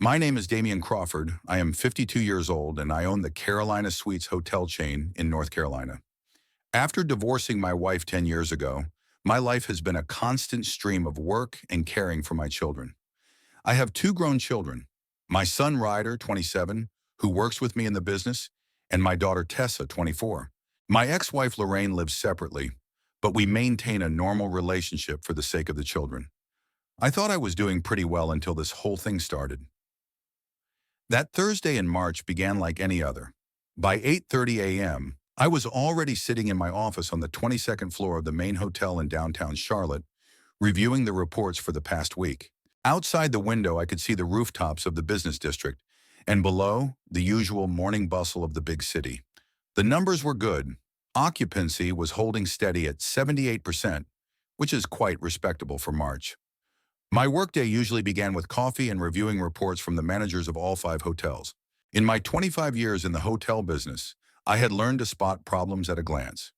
My name is Damian Crawford. I am 52 years old and I own the Carolina Suites hotel chain in North Carolina. After divorcing my wife 10 years ago, my life has been a constant stream of work and caring for my children. I have two grown children, my son Ryder, 27, who works with me in the business, and my daughter Tessa, 24. My ex-wife Lorraine lives separately, but we maintain a normal relationship for the sake of the children. I thought I was doing pretty well until this whole thing started. That Thursday in March began like any other. By 8:30 a.m., I was already sitting in my office on the 22nd floor of the main hotel in downtown Charlotte, reviewing the reports for the past week. Outside the window, I could see the rooftops of the business district, and below, the usual morning bustle of the big city. The numbers were good. Occupancy was holding steady at 78%, which is quite respectable for March. My workday usually began with coffee and reviewing reports from the managers of all five hotels. In my 25 years in the hotel business, I had learned to spot problems at a glance.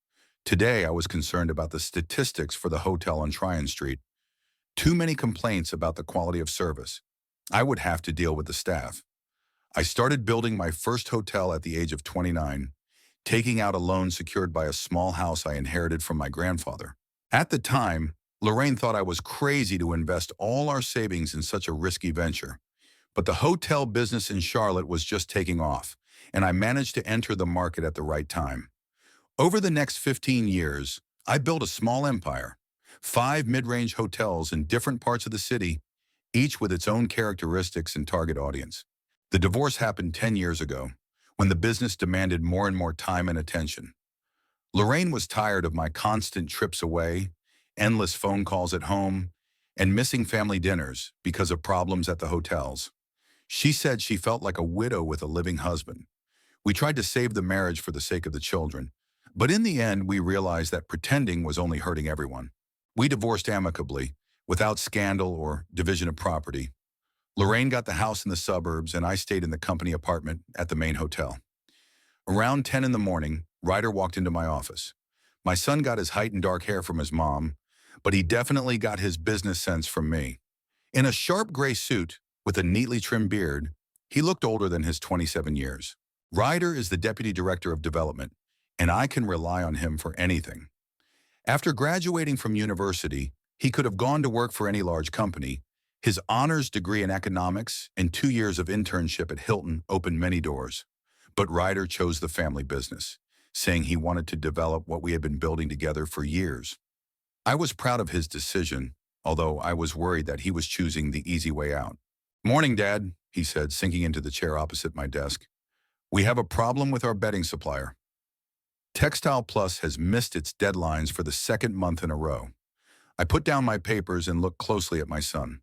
Today, I was concerned about the statistics for the hotel on Tryon Street. Too many complaints about the quality of service. I would have to deal with the staff. I started building my first hotel at the age of 29, taking out a loan secured by a small house I inherited from my grandfather. At the time, Lorraine thought I was crazy to invest all our savings in such a risky venture. But the hotel business in Charlotte was just taking off, and I managed to enter the market at the right time. Over the next 15 years, I built a small empire, five mid-range hotels in different parts of the city, each with its own characteristics and target audience. The divorce happened 10 years ago, when the business demanded more and more time and attention. Lorraine was tired of my constant trips away, endless phone calls at home, and missing family dinners because of problems at the hotels. She said she felt like a widow with a living husband. We tried to save the marriage for the sake of the children, but in the end we realized that pretending was only hurting everyone. We divorced amicably, without scandal or division of property. Lorraine got the house in the suburbs and I stayed in the company apartment at the main hotel. Around 10 in the morning, Ryder walked into my office. My son got his height and dark hair from his mom, but he definitely got his business sense from me. In a sharp gray suit, with a neatly trimmed beard, he looked older than his 27 years. Ryder is the Deputy Director of Development, and I can rely on him for anything. After graduating from university, he could have gone to work for any large company. His honors degree in economics and 2 years of internship at Hilton opened many doors. But Ryder chose the family business, saying he wanted to develop what we had been building together for years. I was proud of his decision, although I was worried that he was choosing the easy way out. "Morning, Dad," he said, sinking into the chair opposite my desk. "We have a problem with our bedding supplier. Textile Plus has missed its deadlines for the second month in a row." I put down my papers and looked closely at my son.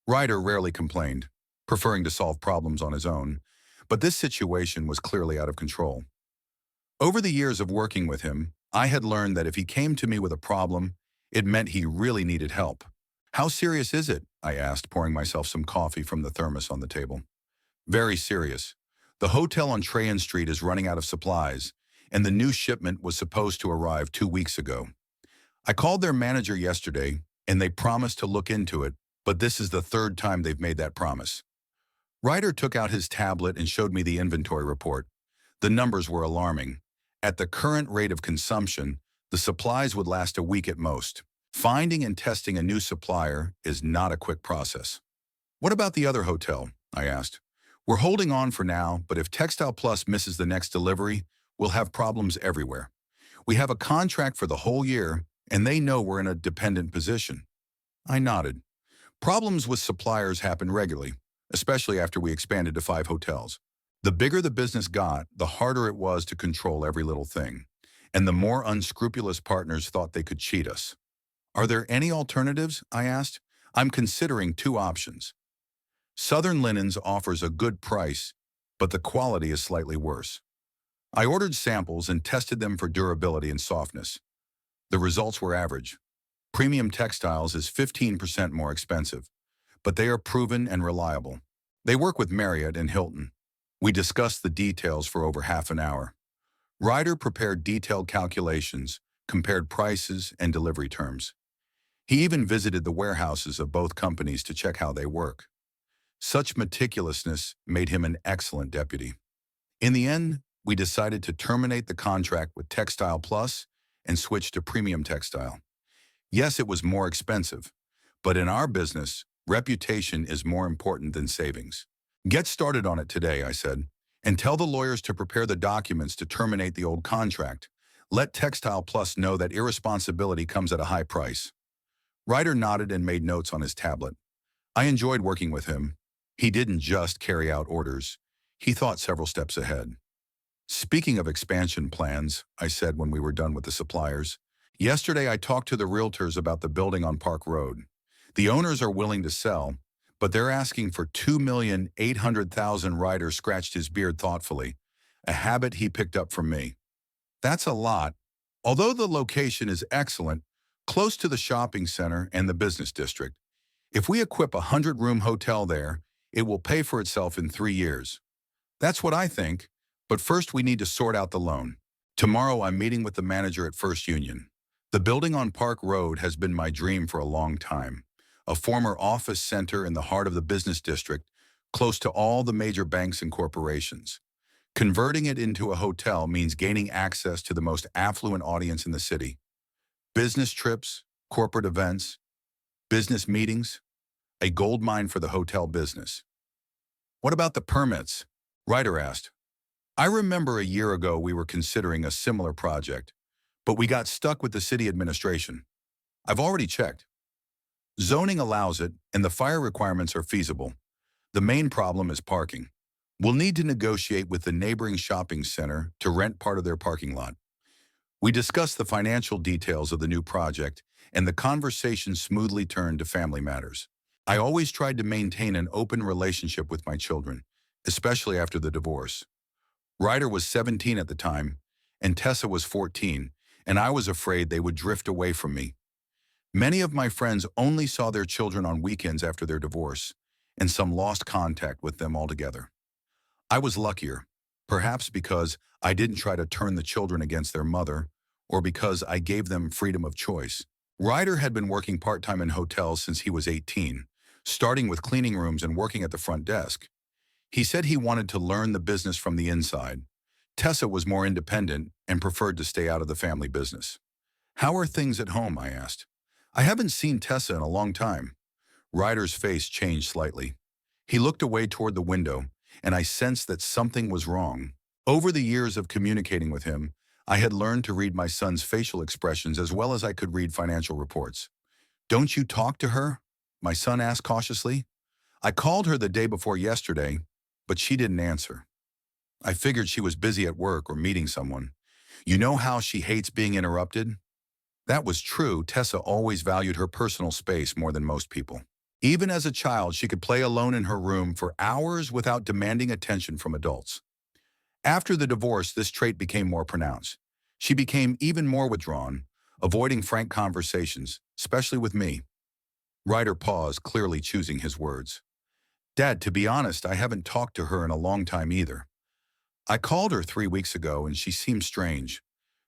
Ryder rarely complained, preferring to solve problems on his own, but this situation was clearly out of control. Over the years of working with him, I had learned that if he came to me with a problem, it meant he really needed help. "How serious is it?" I asked, pouring myself some coffee from the thermos on the table. "Very serious. The hotel on Tryon Street is running out of supplies, and the new shipment was supposed to arrive 2 weeks ago. I called their manager yesterday, and they promised to look into it, but this is the third time they've made that promise." Ryder took out his tablet and showed me the inventory report. The numbers were alarming. At the current rate of consumption, the supplies would last a week at most. Finding and testing a new supplier is not a quick process. "What about the other hotel?" I asked. "We're holding on for now, but if Textile Plus misses the next delivery, we'll have problems everywhere. We have a contract for the whole year, and they know we're in a dependent position." I nodded. Problems with suppliers happen regularly, especially after we expanded to 5 hotels. The bigger the business got, the harder it was to control every little thing, and the more unscrupulous partners thought they could cheat us. "Are there any alternatives?" I asked. "I'm considering 2 options. Southern Linens offers a good price, but the quality is slightly worse. I ordered samples and tested them for durability and softness. The results were average. Premium Textiles is 15% more expensive, but they are proven and reliable. They work with Marriott and Hilton. We discussed the details for over half an hour. Ryder prepared detailed calculations, compared prices and delivery terms. He even visited the warehouses of both companies to check how they work. Such meticulousness made him an excellent deputy. In the end, we decided to terminate the contract with Textile Plus and switch to Premium Textile. Yes, it was more expensive, but in our business, reputation is more important than savings. Get started on it today, I said, and tell the lawyers to prepare the documents to terminate the old contract. Let Textile Plus know that irresponsibility comes at a high price. Ryder nodded and made notes on his tablet. I enjoyed working with him. He didn't just carry out orders. He thought several steps ahead. Speaking of expansion plans, I said when we were done with the suppliers, yesterday I talked to the realtors about the building on Park Road. The owners are willing to sell, but they're asking for $2,800,000. Ryder scratched his beard thoughtfully, a habit he picked up from me. That's a lot. Although the location is excellent, close to the shopping center and the business district, if we equip a 100-room hotel there, it will pay for itself in 3 years. That's what I think, but first we need to sort out the loan. Tomorrow I'm meeting with the manager at First Union. The building on Park Road has been my dream for a long time. A former office center in the heart of the business district, close to all the major banks and corporations. Converting it into a hotel means gaining access to the most affluent audience in the city. Business trips, corporate events, business meetings, a goldmine for the hotel business. What about the permits? Ryder asked. I remember a year ago we were considering a similar project, but we got stuck with the city administration. I've already checked. Zoning allows it, and the fire requirements are feasible. The main problem is parking. We'll need to negotiate with the neighboring shopping center to rent part of their parking lot. We discussed the financial details of the new project, and the conversation smoothly turned to family matters. I always tried to maintain an open relationship with my children, especially after the divorce. Ryder was 17 at the time, and Tessa was 14, and I was afraid they would drift away from me. Many of my friends only saw their children on weekends after their divorce, and some lost contact with them altogether. I was luckier, perhaps because I didn't try to turn the children against their mother, or because I gave them freedom of choice. Ryder had been working part-time in hotels since he was 18, starting with cleaning rooms and working at the front desk. He said he wanted to learn the business from the inside. Tessa was more independent and preferred to stay out of the family business. How are things at home? I asked. I haven't seen Tessa in a long time. Ryder's face changed slightly. He looked away toward the window, and I sensed that something was wrong. Over the years of communicating with him, I had learned to read my son's facial expressions as well as I could read financial reports. Don't you talk to her? My son asked cautiously. I called her the day before yesterday, but she didn't answer. I figured she was busy at work or meeting someone. You know how she hates being interrupted? That was true. Tessa always valued her personal space more than most people. Even as a child, she could play alone in her room for hours without demanding attention from adults. After the divorce, this trait became more pronounced. She became even more withdrawn, avoiding frank conversations, especially with me. Ryder paused, clearly choosing his words. Dad, to be honest, I haven't talked to her in a long time either. I called her 3 weeks ago and she seemed strange.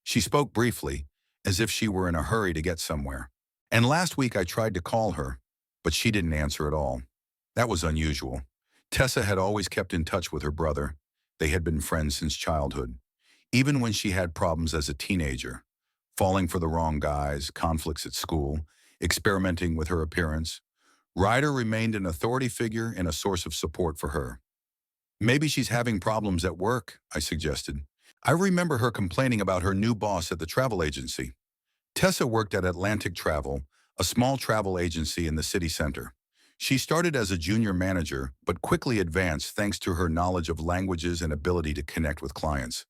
She spoke briefly, as if she were in a hurry to get somewhere. And last week I tried to call her, but she didn't answer at all. That was unusual. Tessa had always kept in touch with her brother. They had been friends since childhood. Even when she had problems as a teenager, falling for the wrong guys, conflicts at school, experimenting with her appearance, Ryder remained an authority figure and a source of support for her. Maybe she's having problems at work, I suggested. I remember her complaining about her new boss at the travel agency. Tessa worked at Atlantic Travel, a small travel agency in the city center. She started as a junior manager, but quickly advanced thanks to her knowledge of languages and ability to connect with clients.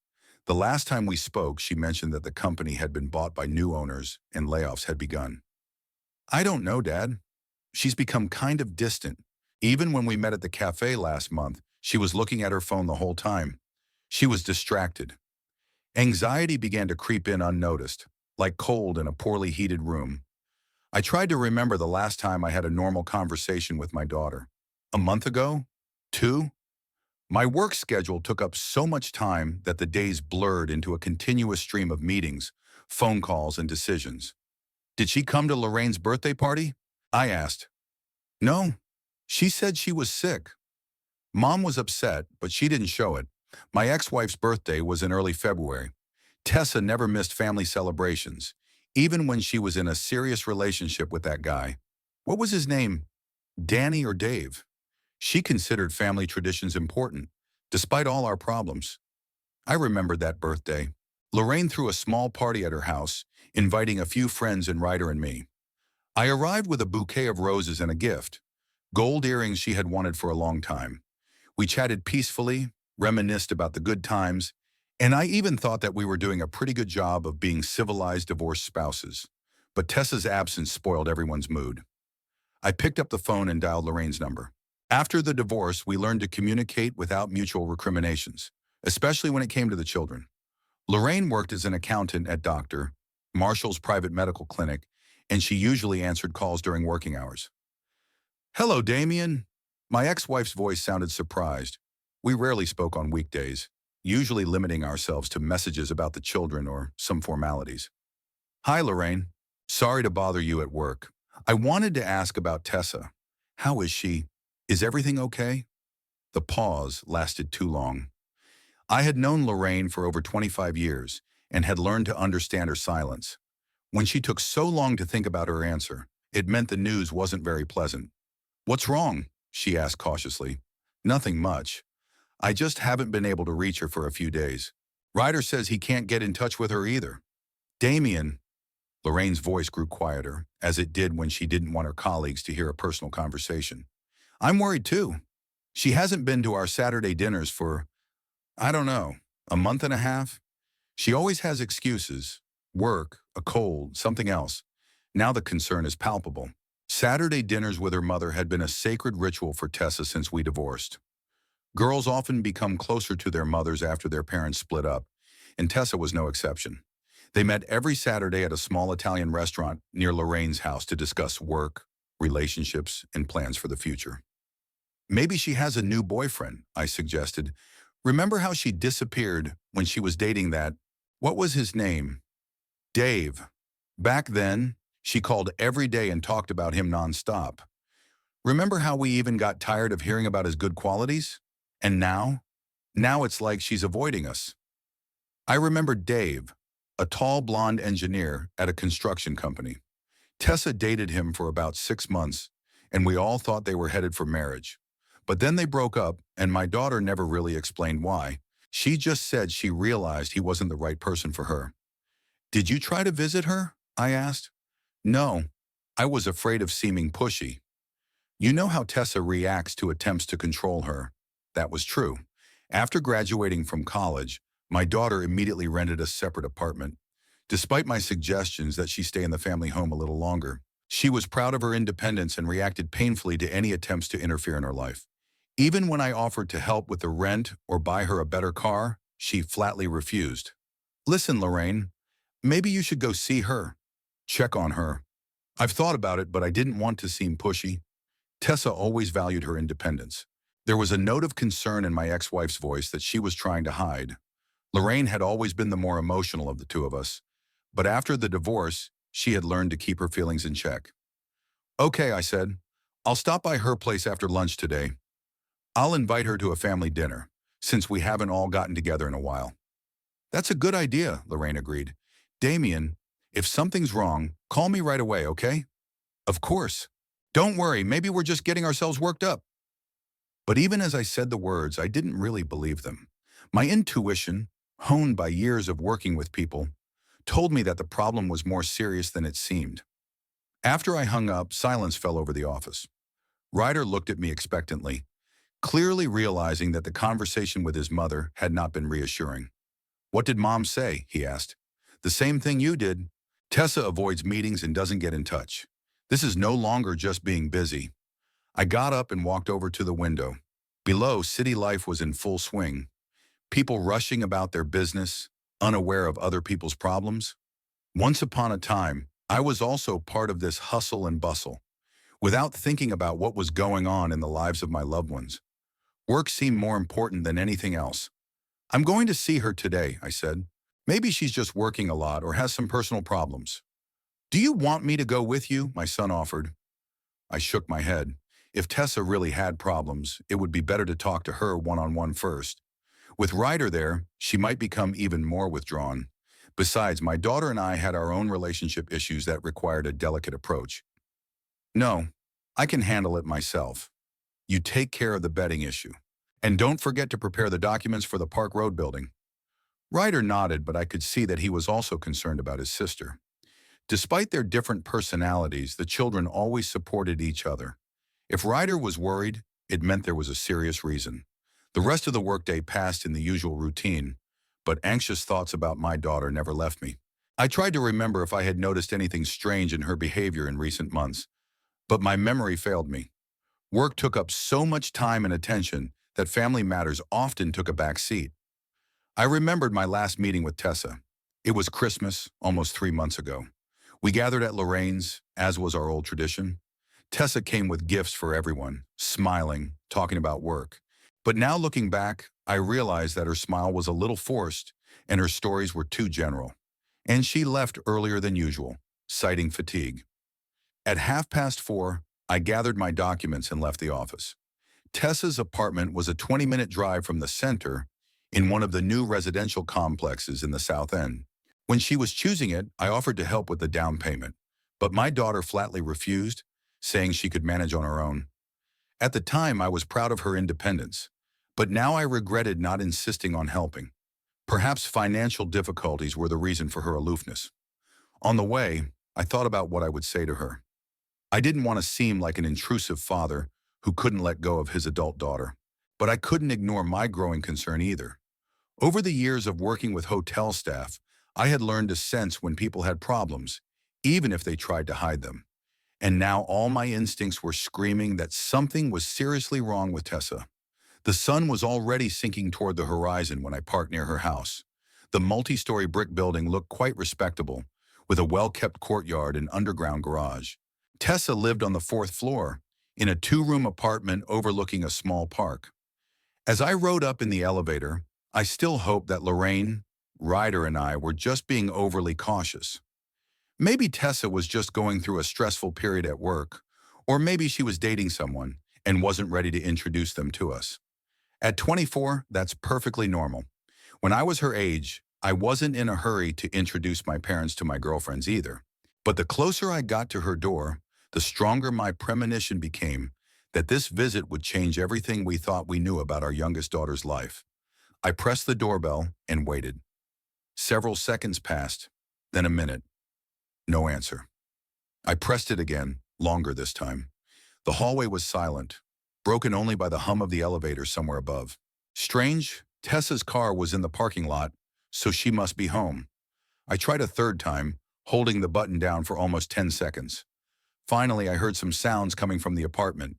The last time we spoke, she mentioned that the company had been bought by new owners and layoffs had begun. I don't know, Dad. She's become kind of distant. Even when we met at the cafe last month, she was looking at her phone the whole time. She was distracted. Anxiety began to creep in unnoticed, like cold in a poorly heated room. I tried to remember the last time I had a normal conversation with my daughter. A month ago? 2? My work schedule took up so much time that the days blurred into a continuous stream of meetings, phone calls, and decisions. Did she come to Lorraine's birthday party? I asked. No, She said she was sick. Mom was upset, but she didn't show it. My ex-wife's birthday was in early February. Tessa never missed family celebrations, even when she was in a serious relationship with that guy. What was his name? Danny or Dave? She considered family traditions important, despite all our problems. I remembered that birthday. Lorraine threw a small party at her house, inviting a few friends and Ryder and me. I arrived with a bouquet of roses and a gift, gold earrings she had wanted for a long time. We chatted peacefully, reminisced about the good times, and I even thought that we were doing a pretty good job of being civilized divorced spouses. But Tessa's absence spoiled everyone's mood. I picked up the phone and dialed Lorraine's number. After the divorce, we learned to communicate without mutual recriminations, especially when it came to the children. Lorraine worked as an accountant at Dr. Marshall's private medical clinic, and she usually answered calls during working hours. "Hello, Damien." My ex-wife's voice sounded surprised. We rarely spoke on weekdays, usually limiting ourselves to messages about the children or some formalities. "Hi, Lorraine. Sorry to bother you at work. I wanted to ask about Tessa. How is she? Is everything okay?" The pause lasted too long. I had known Lorraine for over 25 years and had learned to understand her silence. When she took so long to think about her answer, it meant the news wasn't very pleasant. "What's wrong?" she asked cautiously. "Nothing much. I just haven't been able to reach her for a few days. Ryder says he can't get in touch with her either." "Damien." Lorraine's voice grew quieter, as it did when she didn't want her colleagues to hear a personal conversation. "I'm worried too. She hasn't been to our Saturday dinners for, I don't know, a month and a half. She always has excuses. Work, a cold, something else. Now the concern is palpable." Saturday dinners with her mother had been a sacred ritual for Tessa since we divorced. Girls often become closer to their mothers after their parents split up, and Tessa was no exception. They met every Saturday at a small Italian restaurant near Lorraine's house to discuss work, relationships, and plans for the future. "Maybe she has a new boyfriend," I suggested. "Remember how she disappeared when she was dating that, what was his name? Dave. Back then, she called every day and talked about him nonstop. Remember how we even got tired of hearing about his good qualities? And now? Now it's like she's avoiding us." I remember Dave, a tall blonde engineer at a construction company. Tessa dated him for about 6 months, and we all thought they were headed for marriage. But then they broke up, and my daughter never really explained why. She just said she realized he wasn't the right person for her. "Did you try to visit her?" I asked. "No. I was afraid of seeming pushy." You know how Tessa reacts to attempts to control her. That was true. After graduating from college, my daughter immediately rented a separate apartment. Despite my suggestions that she stay in the family home a little longer, she was proud of her independence and reacted painfully to any attempts to interfere in her life. Even when I offered to help with the rent or buy her a better car, she flatly refused. "Listen, Lorraine, maybe you should go see her. Check on her." I've thought about it, but I didn't want to seem pushy. Tessa always valued her independence. There was a note of concern in my ex-wife's voice that she was trying to hide. Lorraine had always been the more emotional of the two of us, but after the divorce, she had learned to keep her feelings in check. "Okay," I said. "I'll stop by her place after lunch today. I'll invite her to a family dinner, since we haven't all gotten together in a while." "That's a good idea," Lorraine agreed. "Damien, if something's wrong, call me right away, okay?" "Of course. Don't worry, maybe we're just getting ourselves worked up." But even as I said the words, I didn't really believe them. My intuition, honed by years of working with people, told me that the problem was more serious than it seemed. After I hung up, silence fell over the office. Ryder looked at me expectantly, clearly realizing that the conversation with his mother had not been reassuring. "What did Mom say?" he asked. "The same thing you did. Tessa avoids meetings and doesn't get in touch. This is no longer just being busy." I got up and walked over to the window. Below, city life was in full swing. People rushing about their business, unaware of other people's problems. Once upon a time, I was also part of this hustle and bustle, without thinking about what was going on in the lives of my loved ones. Work seemed more important than anything else. "I'm going to see her today," I said. "Maybe she's just working a lot or has some personal problems." "Do you want me to go with you?" my son offered. I shook my head. If Tessa really had problems, it would be better to talk to her one-on-one first. With Ryder there, she might become even more withdrawn. Besides, my daughter and I had our own relationship issues that required a delicate approach. No, I can handle it myself. You take care of the betting issue. And don't forget to prepare the documents for the Park Road building. Ryder nodded, but I could see that he was also concerned about his sister. Despite their different personalities, the children always supported each other. If Ryder was worried, it meant there was a serious reason. The rest of the workday passed in the usual routine, but anxious thoughts about my daughter never left me. I tried to remember if I had noticed anything strange in her behavior in recent months, but my memory failed me. Work took up so much time and attention that family matters often took a back seat. I remembered my last meeting with Tessa. It was Christmas, almost 3 months ago. We gathered at Lorraine's, as was our old tradition. Tessa came with gifts for everyone, smiling, talking about work. But now looking back, I realized that her smile was a little forced and her stories were too general. And she left earlier than usual, citing fatigue. At 4:30, I gathered my documents and left the office. Tessa's apartment was a 20-minute drive from the center in one of the new residential complexes in the South End. When she was choosing it, I offered to help with the down payment, but my daughter flatly refused, saying she could manage on her own. At the time, I was proud of her independence, but now I regretted not insisting on helping. Perhaps financial difficulties were the reason for her aloofness. On the way, I thought about what I would say to her. I didn't want to seem like an intrusive father who couldn't let go of his adult daughter, but I couldn't ignore my growing concern either. Over the years of working with hotel staff, I had learned to sense when people had problems, even if they tried to hide them. And now all my instincts were screaming that something was seriously wrong with Tessa. The sun was already sinking toward the horizon when I parked near her house. The multi-story brick building looked quite respectable, with a well-kept courtyard and underground garage. Tessa lived on the 4th floor, in a 2-room apartment overlooking a small park. As I rode up in the elevator, I still hoped that Lorraine, Ryder, and I were just being overly cautious. Maybe Tessa was just going through a stressful period at work, or maybe she was dating someone and wasn't ready to introduce them to us. At 24, that's perfectly normal. When I was her age, I wasn't in a hurry to introduce my parents to my girlfriends either. But the closer I got to her door, the stronger my premonition became that this visit would change everything we thought we knew about our youngest daughter's life. I pressed the doorbell and waited. Several seconds passed, then a minute. No answer. I pressed it again, longer this time. The hallway was silent, broken only by the hum of the elevator somewhere above. Strange, Tessa's car was in the parking lot, so she must be home. I tried a third time, holding the button down for almost 10 seconds. Finally, I heard some sounds coming from the apartment.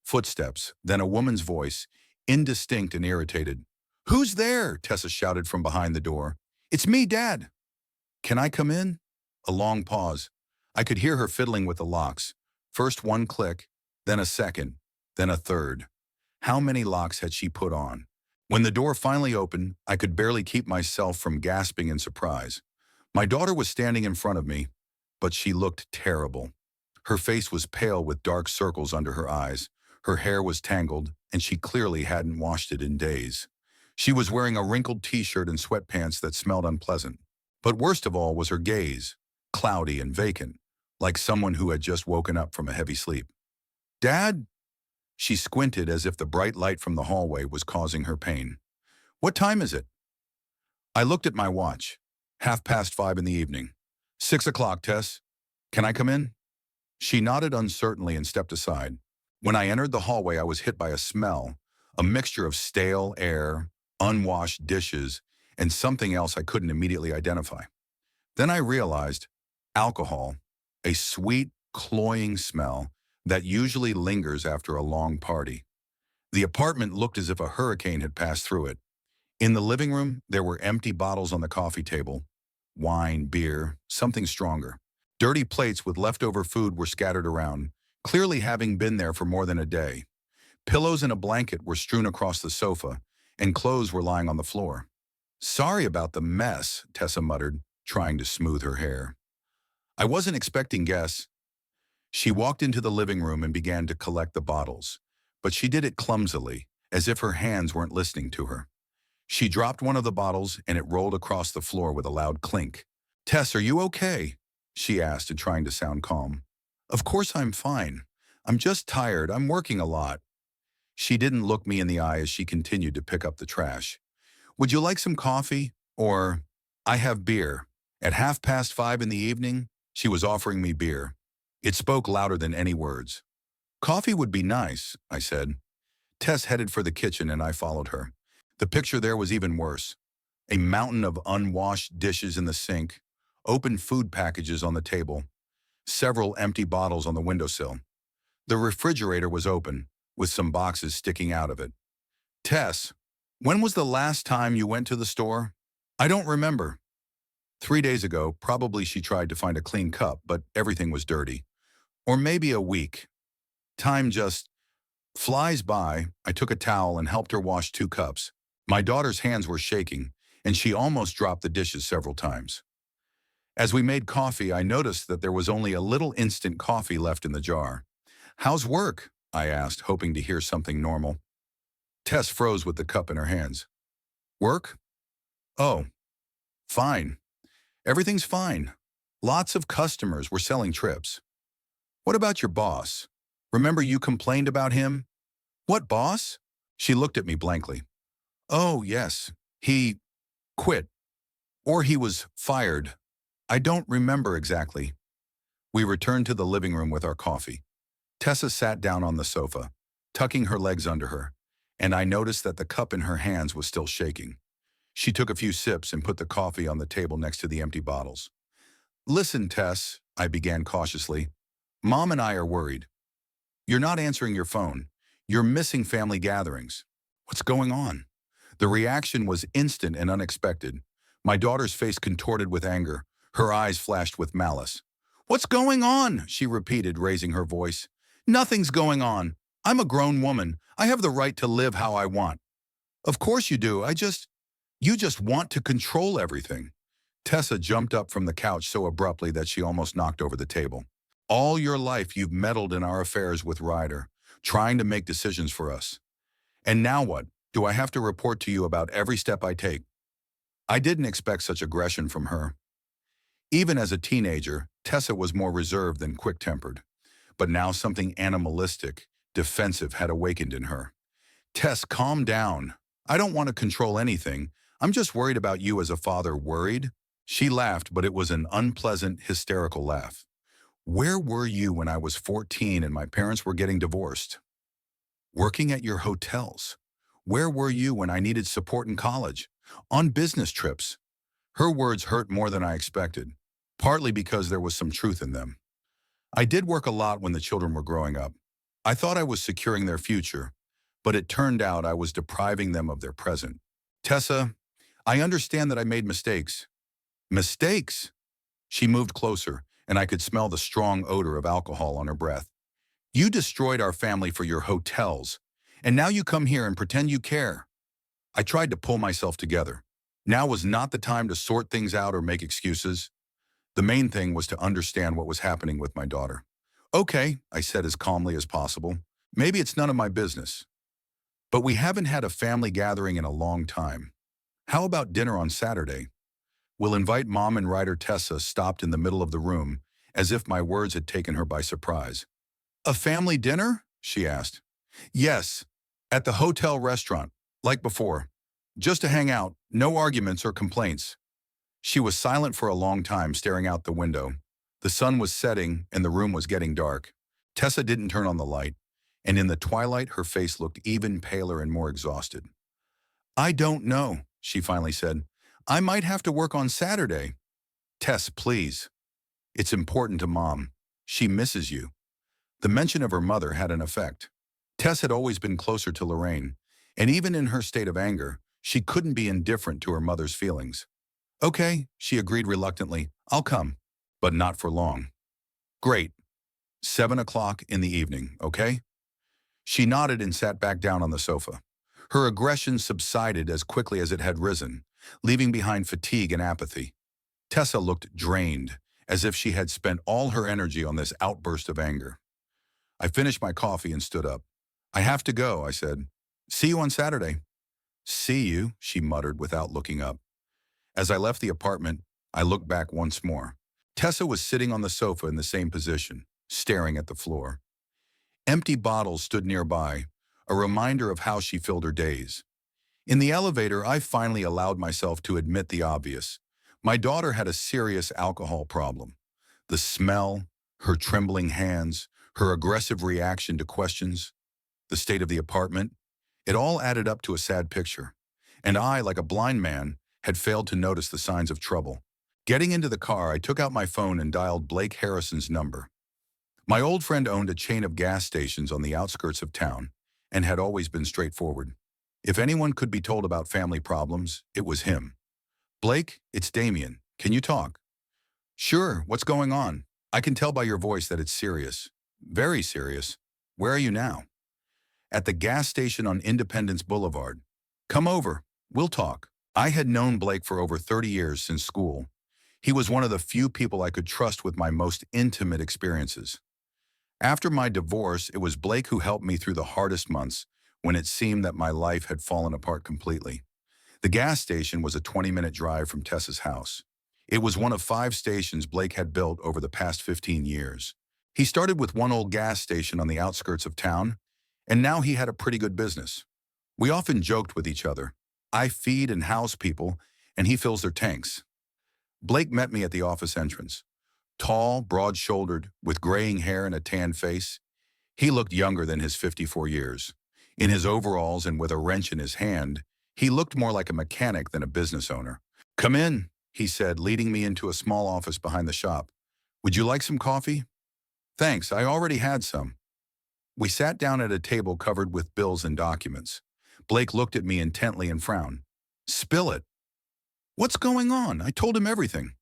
Footsteps, then a woman's voice, indistinct and irritated. "Who's there?" Tessa shouted from behind the door. "It's me, Dad." "Can I come in?" A long pause. I could hear her fiddling with the locks. First one click, then a second, then a third. How many locks had she put on? When the door finally opened, I could barely keep myself from gasping in surprise. My daughter was standing in front of me, but she looked terrible. Her face was pale with dark circles under her eyes. Her hair was tangled, and she clearly hadn't washed it in days. She was wearing a wrinkled t-shirt and sweatpants that smelled unpleasant. But worst of all was her gaze, cloudy and vacant, like someone who had just woken up from a heavy sleep. "Dad?" She squinted as if the bright light from the hallway was causing her pain. "What time is it?" I looked at my watch. 5:30 in the evening. 6 o'clock, Tess. Can I come in? She nodded uncertainly and stepped aside. When I entered the hallway, I was hit by a smell, a mixture of stale air, unwashed dishes, and something else I couldn't immediately identify. Then I realized alcohol, a sweet, cloying smell that usually lingers after a long party. The apartment looked as if a hurricane had passed through it. In the living room, there were empty bottles on the coffee table. Wine, beer, something stronger. Dirty plates with leftover food were scattered around, clearly having been there for more than a day. Pillows and a blanket were strewn across the sofa, and clothes were lying on the floor. "Sorry about the mess," Tessa muttered, trying to smooth her hair. "I wasn't expecting guests." She walked into the living room and began to collect the bottles, but she did it clumsily, as if her hands weren't listening to her. She dropped one of the bottles and it rolled across the floor with a loud clink. "Tess, are you okay?" she asked, trying to sound calm. "Of course I'm fine. I'm just tired. I'm working a lot." She didn't look me in the eye as she continued to pick up the trash. "Would you like some coffee? Or, I have beer." At 5:30 in the evening, she was offering me beer. It spoke louder than any words. "Coffee would be nice," I said. Tess headed for the kitchen and I followed her. The picture there was even worse. A mountain of unwashed dishes in the sink, open food packages on the table, several empty bottles on the windowsill. The refrigerator was open, with some boxes sticking out of it. "Tess, when was the last time you went to the store?" "I don't remember." 3 days ago, probably she tried to find a clean cup, but everything was dirty. Or maybe a week. Time just flies by. I took a towel and helped her wash 2 cups. My daughter's hands were shaking, and she almost dropped the dishes several times. As we made coffee, I noticed that there was only a little instant coffee left in the jar. "How's work?" I asked, hoping to hear something normal. Tess froze with the cup in her hands. "Work? Oh, fine. Everything's fine. Lots of customers. We're selling trips." "What about your boss? Remember you complained about him?" "What boss?" She looked at me blankly. "Oh, yes. He quit. Or he was fired. I don't remember exactly." We returned to the living room with our coffee. Tessa sat down on the sofa, tucking her legs under her, and I noticed that the cup in her hands was still shaking. She took a few sips and put the coffee on the table next to the empty bottles. "Listen, Tess," I began cautiously. "Mom and I are worried. You're not answering your phone. You're missing family gatherings. What's going on?" The reaction was instant and unexpected. My daughter's face contorted with anger. Her eyes flashed with malice. "What's going on?" she repeated, raising her voice. "Nothing's going on. I'm a grown woman. I have the right to live how I want." "Of course you do. You just want to control everything." Tessa jumped up from the couch so abruptly that she almost knocked over the table. "All your life you've meddled in our affairs with Ryder, trying to make decisions for us. And now what? Do I have to report to you about every step I take?" I didn't expect such aggression from her. Even as a teenager, Tessa was more reserved than quick-tempered. But now something animalistic, defensive had awakened in her. "Tess, calm down. I don't want to control anything. I'm just worried about you as a father." "Worried?" She laughed, but it was an unpleasant, hysterical laugh. "Where were you when I was 14 and my parents were getting divorced?" "Working at your hotels." "Where were you when I needed support in college?" "On business trips." Her words hurt more than I expected, partly because there was some truth in them. I did work a lot when the children were growing up. I thought I was securing their future, but it turned out I was depriving them of their present. "Tessa, I understand that I made mistakes." "Mistakes?" She moved closer, and I could smell the strong odor of alcohol on her breath. "You destroyed our family for your hotels, and now you come here and pretend you care." I tried to pull myself together. Now was not the time to sort things out or make excuses. The main thing was to understand what was happening with my daughter. "Okay," I said as calmly as possible. "Maybe it's none of my business. But we haven't had a family gathering in a long time. How about dinner on Saturday? We'll invite Mom and Ryder." Tessa stopped in the middle of the room, as if my words had taken her by surprise. "A family dinner?" she asked. "Yes, at the hotel restaurant, like before. Just to hang out, no arguments or complaints." She was silent for a long time, staring out the window. The sun was setting and the room was getting dark. Tessa didn't turn on the light, and in the twilight her face looked even paler and more exhausted. "I don't know," she finally said. "I might have to work on Saturday." "Tess, please. It's important to Mom. She misses you." The mention of her mother had an effect. Tess had always been closer to Lorraine, and even in her state of anger, she couldn't be indifferent to her mother's feelings. "Okay," she agreed reluctantly. "I'll come, but not for long." "Great. 7 o'clock in the evening, okay?" She nodded and sat back down on the sofa. Her aggression subsided as quickly as it had risen, leaving behind fatigue and apathy. Tessa looked drained, as if she had spent all her energy on this outburst of anger. I finished my coffee and stood up. "I have to go," I said. "See you on Saturday." "See you," she muttered without looking up. As I left the apartment, I looked back once more. Tessa was sitting on the sofa in the same position, staring at the floor. Empty bottles stood nearby, a reminder of how she filled her days. In the elevator, I finally allowed myself to admit the obvious. My daughter had a serious alcohol problem. The smell, her trembling hands, her aggressive reaction to questions, the state of the apartment, it all added up to a sad picture. And I, like a blind man, had failed to notice the signs of trouble. Getting into the car, I took out my phone and dialed Blake Harrison's number. My old friend owned a chain of gas stations on the outskirts of town and had always been straightforward. If anyone could be told about family problems, it was him. "Blake, it's Damien. Can you talk?" "Sure, what's going on? I can tell by your voice that it's serious." "Very serious. Where are you now?" "At the gas station on Independence Boulevard." "Come over. We'll talk." I had known Blake for over 30 years since school. He was one of the few people I could trust with my most intimate experiences. After my divorce, it was Blake who helped me through the hardest months when it seemed that my life had fallen apart completely. The gas station was a 20-minute drive from Tessa's house. It was one of 5 stations Blake had built over the past 15 years. He started with one old gas station on the outskirts of town, and now he had a pretty good business. We often joked with each other. I feed and house people, and he fills their tanks. Blake met me at the office entrance. Tall, broad-shouldered, with graying hair and a tan face, he looked younger than his 54 years. In his overalls and with a wrench in his hand, he looked more like a mechanic than a business owner. "Come in," he said, leading me into a small office behind the shop. "Would you like some coffee?" "Thanks, I already had some." We sat down at a table covered with bills and documents. Blake looked at me intently and frowned. "Spill it." "What's going on?" I told him everything.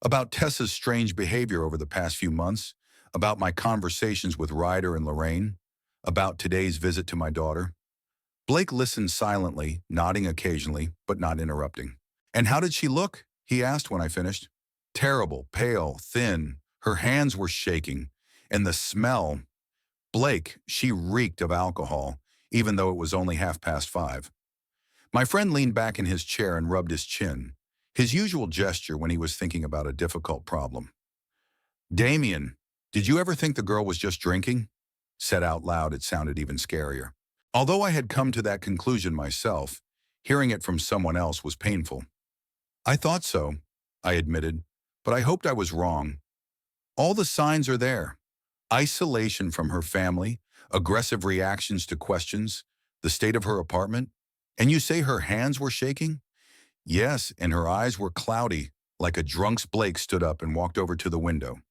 About Tessa's strange behavior over the past few months, about my conversations with Ryder and Lorraine, about today's visit to my daughter. Blake listened silently, nodding occasionally, but not interrupting. "And how did she look?" he asked when I finished. "Terrible, pale, thin. Her hands were shaking. And the smell. Blake, she reeked of alcohol, even though it was only 5:30. My friend leaned back in his chair and rubbed his chin, his usual gesture when he was thinking about a difficult problem. "Damien, did you ever think the girl was just drinking?" Said out loud, it sounded even scarier. Although I had come to that conclusion myself, hearing it from someone else was painful. "I thought so," I admitted, "but I hoped I was wrong. All the signs are there. Isolation from her family, aggressive reactions to questions, the state of her apartment. And you say her hands were shaking?" "Yes, and her eyes were cloudy, like a drunk's." Blake stood up and walked over to the window.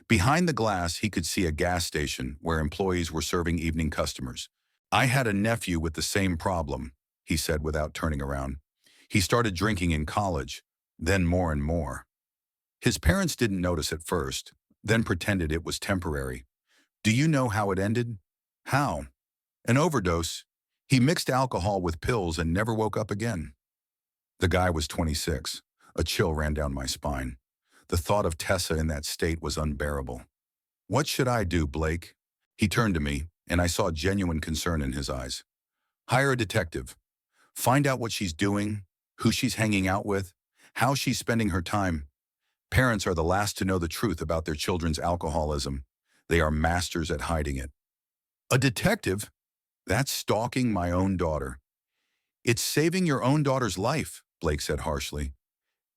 Behind the glass, he could see a gas station where employees were serving evening customers. "I had a nephew with the same problem," he said without turning around. "He started drinking in college, then more and more. His parents didn't notice at first, then pretended it was temporary. Do you know how it ended?" "How?" "An overdose. He mixed alcohol with pills and never woke up again." The guy was 26. A chill ran down my spine. The thought of Tessa in that state was unbearable. "What should I do, Blake?" He turned to me, and I saw genuine concern in his eyes. "Hire a detective. Find out what she's doing, who she's hanging out with, how she's spending her time. Parents are the last to know the truth about their children's alcoholism. They are masters at hiding it." "A detective? That's stalking my own daughter." "It's saving your own daughter's life," Blake said harshly.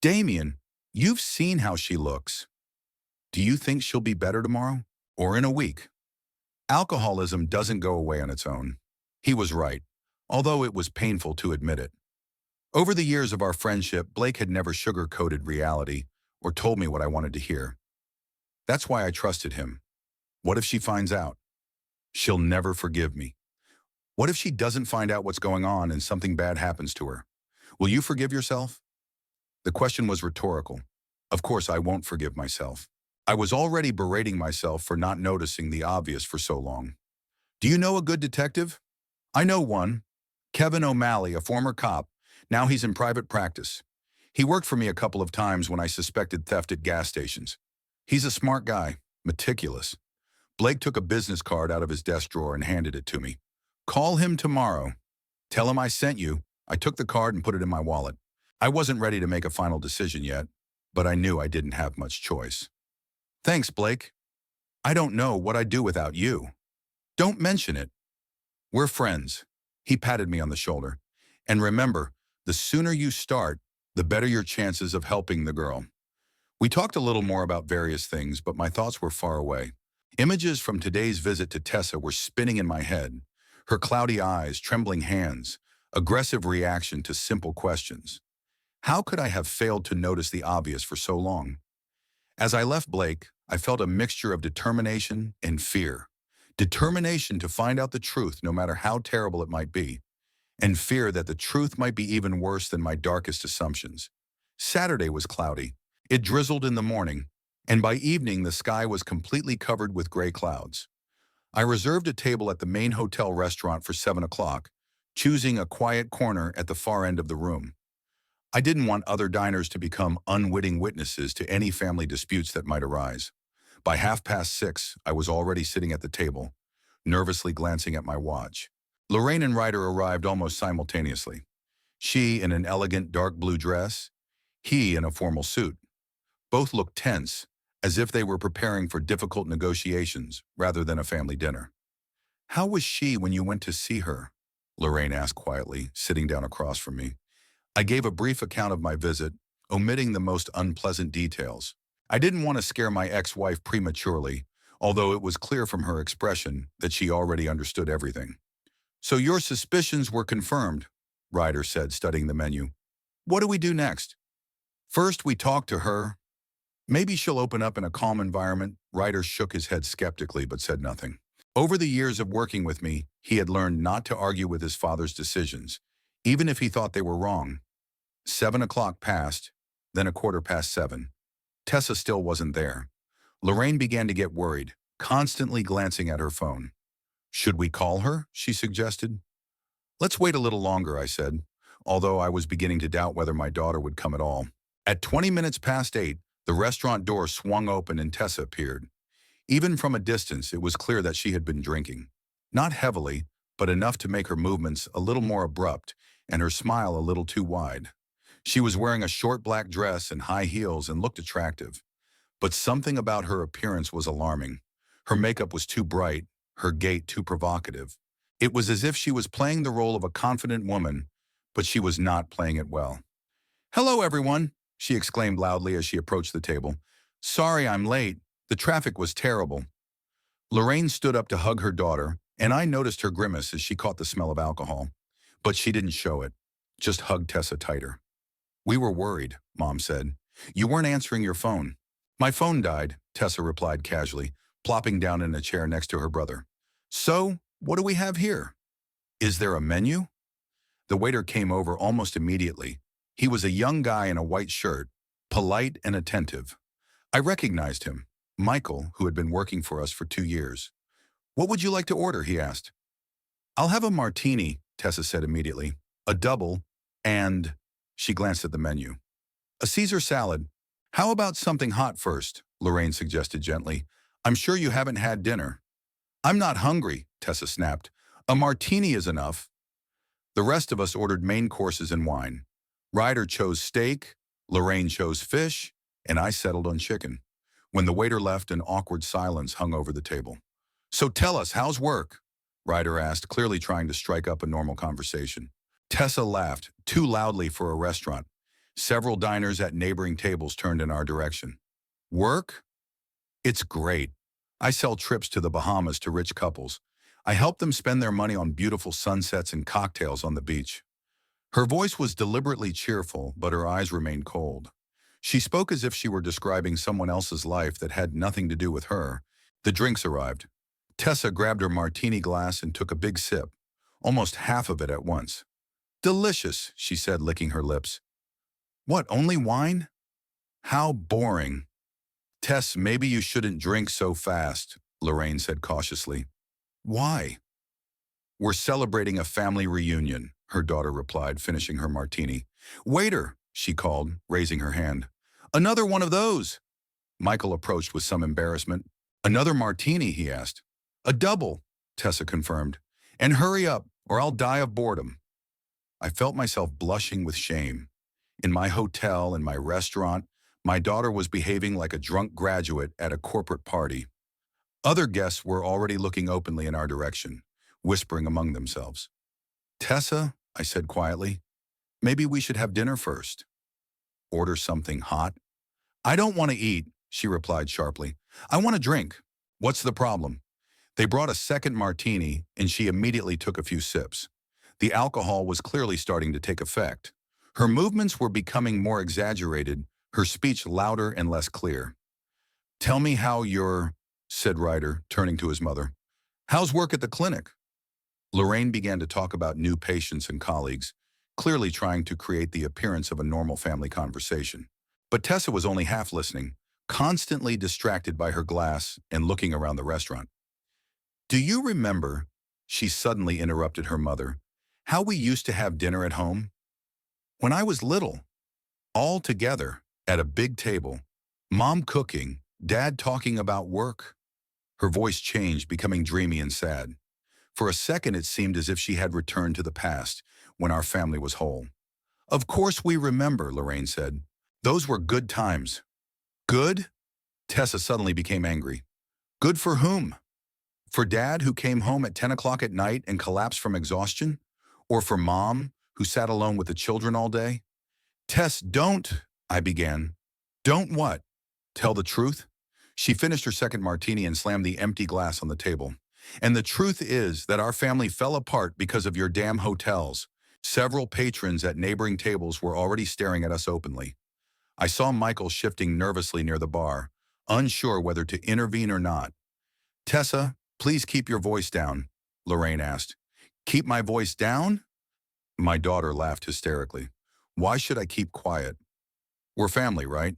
"Damien, you've seen how she looks. Do you think she'll be better tomorrow? Or in a week?" Alcoholism doesn't go away on its own. He was right, although it was painful to admit it. Over the years of our friendship, Blake had never sugar-coated reality or told me what I wanted to hear. That's why I trusted him. What if she finds out? She'll never forgive me. What if she doesn't find out what's going on and something bad happens to her? Will you forgive yourself? The question was rhetorical. Of course, I won't forgive myself. I was already berating myself for not noticing the obvious for so long. "Do you know a good detective?" "I know one. Kevin O'Malley, a former cop. Now he's in private practice. He worked for me a couple of times when I suspected theft at gas stations. He's a smart guy, meticulous. Blake took a business card out of his desk drawer and handed it to me. Call him tomorrow. Tell him I sent you. I took the card and put it in my wallet. I wasn't ready to make a final decision yet, but I knew I didn't have much choice. Thanks, Blake. I don't know what I'd do without you. Don't mention it. We're friends. He patted me on the shoulder. And remember, the sooner you start, the better your chances of helping the girl. We talked a little more about various things, but my thoughts were far away. Images from today's visit to Tessa were spinning in my head. Her cloudy eyes, trembling hands, aggressive reaction to simple questions. How could I have failed to notice the obvious for so long? As I left Blake, I felt a mixture of determination and fear. Determination to find out the truth no matter how terrible it might be, and fear that the truth might be even worse than my darkest assumptions. Saturday was cloudy. It drizzled in the morning, and by evening the sky was completely covered with gray clouds. I reserved a table at the main hotel restaurant for 7 o'clock, choosing a quiet corner at the far end of the room. I didn't want other diners to become unwitting witnesses to any family disputes that might arise. By 6:30, I was already sitting at the table, nervously glancing at my watch. Lorraine and Ryder arrived almost simultaneously. She in an elegant dark blue dress, he in a formal suit. Both looked tense, as if they were preparing for difficult negotiations rather than a family dinner. How was she when you went to see her? Lorraine asked quietly, sitting down across from me. I gave a brief account of my visit, omitting the most unpleasant details. I didn't want to scare my ex-wife prematurely, although it was clear from her expression that she already understood everything. So your suspicions were confirmed, Ryder said, studying the menu. What do we do next? First, we talk to her. Maybe she'll open up in a calm environment. Ryder shook his head skeptically but said nothing. Over the years of working with me, he had learned not to argue with his father's decisions, even if he thought they were wrong. 7 o'clock passed, then 7:15. Tessa still wasn't there. Lorraine began to get worried, constantly glancing at her phone. Should we call her? She suggested. Let's wait a little longer, I said, although I was beginning to doubt whether my daughter would come at all. At 20 minutes past 8, the restaurant door swung open and Tessa appeared. Even from a distance, it was clear that she had been drinking. Not heavily, but enough to make her movements a little more abrupt and her smile a little too wide. She was wearing a short black dress and high heels and looked attractive. But something about her appearance was alarming. Her makeup was too bright, her gait too provocative. It was as if she was playing the role of a confident woman, but she was not playing it well. Hello, everyone, she exclaimed loudly as she approached the table. Sorry I'm late. The traffic was terrible. Lorraine stood up to hug her daughter, and I noticed her grimace as she caught the smell of alcohol. But she didn't show it, just hugged Tessa tighter. We were worried, Mom said. You weren't answering your phone. My phone died, Tessa replied casually, plopping down in a chair next to her brother. So, what do we have here? Is there a menu? The waiter came over almost immediately. He was a young guy in a white shirt, polite and attentive. I recognized him, Michael, who had been working for us for 2 years. What would you like to order? He asked. I'll have a martini, Tessa said immediately. A double, and... She glanced at the menu. A Caesar salad. How about something hot first? Lorraine suggested gently. I'm sure you haven't had dinner. I'm not hungry, Tessa snapped. A martini is enough. The rest of us ordered main courses and wine. Ryder chose steak, Lorraine chose fish, and I settled on chicken. When the waiter left, an awkward silence hung over the table. So tell us, how's work? Ryder asked, clearly trying to strike up a normal conversation. Tessa laughed, too loudly for a restaurant. Several diners at neighboring tables turned in our direction. Work? It's great. I sell trips to the Bahamas to rich couples. I help them spend their money on beautiful sunsets and cocktails on the beach. Her voice was deliberately cheerful, but her eyes remained cold. She spoke as if she were describing someone else's life that had nothing to do with her. The drinks arrived. Tessa grabbed her martini glass and took a big sip, almost half of it at once. Delicious, she said, licking her lips. What, only wine? How boring. Tess, maybe you shouldn't drink so fast, Lorraine said cautiously. Why? We're celebrating a family reunion, her daughter replied, finishing her martini. Waiter, she called, raising her hand. Another one of those. Michael approached with some embarrassment. Another martini, he asked. A double, Tessa confirmed. And hurry up, or I'll die of boredom. I felt myself blushing with shame. In my hotel, in my restaurant, my daughter was behaving like a drunk graduate at a corporate party. Other guests were already looking openly in our direction, whispering among themselves. Tessa, I said quietly, maybe we should have dinner first. Order something hot? I don't want to eat, she replied sharply. I want to drink. What's the problem? They brought a second martini, and she immediately took a few sips. The alcohol was clearly starting to take effect. Her movements were becoming more exaggerated, her speech louder and less clear. Tell me how you're, said Ryder, turning to his mother. How's work at the clinic? Lorraine began to talk about new patients and colleagues, clearly trying to create the appearance of a normal family conversation. But Tessa was only half listening, constantly distracted by her glass and looking around the restaurant. Do you remember, she suddenly interrupted her mother, how we used to have dinner at home? When I was little, all together, at a big table, Mom cooking, Dad talking about work. Her voice changed, becoming dreamy and sad. For a second, it seemed as if she had returned to the past, when our family was whole. Of course we remember, Lorraine said. Those were good times. Good? Tessa suddenly became angry. Good for whom? For Dad, who came home at 10 o'clock at night and collapsed from exhaustion? Or for Mom, who sat alone with the children all day? Tess, don't, I began. Don't what? Tell the truth? She finished her second martini and slammed the empty glass on the table. And the truth is that our family fell apart because of your damn hotels. Several patrons at neighboring tables were already staring at us openly. I saw Michael shifting nervously near the bar, unsure whether to intervene or not. Tessa, please keep your voice down, Lorraine asked. Keep my voice down? My daughter laughed hysterically. Why should I keep quiet? We're family, right?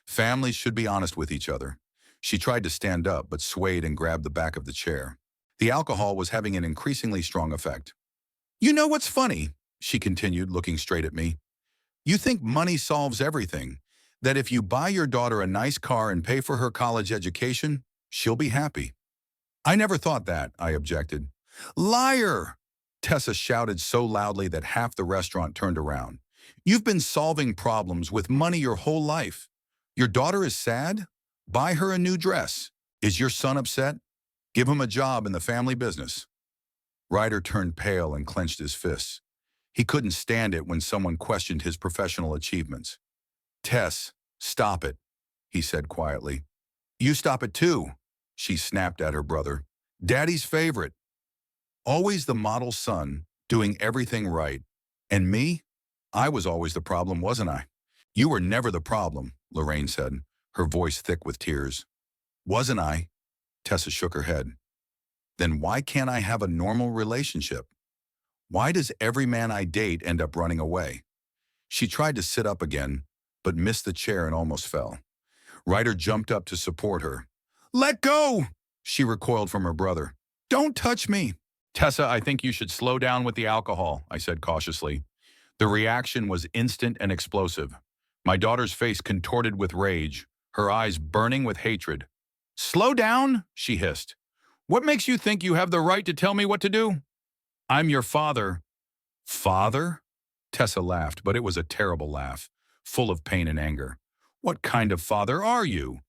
Families should be honest with each other. She tried to stand up, but swayed and grabbed the back of the chair. The alcohol was having an increasingly strong effect. You know what's funny? She continued, looking straight at me. You think money solves everything, that if you buy your daughter a nice car and pay for her college education, she'll be happy. I never thought that, I objected. Liar! Tessa shouted so loudly that half the restaurant turned around. You've been solving problems with money your whole life. Your daughter is sad? Buy her a new dress. Is your son upset? Give him a job in the family business. Ryder turned pale and clenched his fists. He couldn't stand it when someone questioned his professional achievements. Tess, stop it, he said quietly. You stop it too, she snapped at her brother. Daddy's favorite. Always the model son, doing everything right. And me? I was always the problem, wasn't I? You were never the problem, Lorraine said, her voice thick with tears. Wasn't I? Tessa shook her head. Then why can't I have a normal relationship? Why does every man I date end up running away? She tried to sit up again, but missed the chair and almost fell. Ryder jumped up to support her. Let go! She recoiled from her brother. Don't touch me! Tessa, I think you should slow down with the alcohol, I said cautiously. The reaction was instant and explosive. My daughter's face contorted with rage, her eyes burning with hatred. Slow down, she hissed. What makes you think you have the right to tell me what to do? I'm your father. Father? Tessa laughed, but it was a terrible laugh, full of pain and anger. What kind of father are you?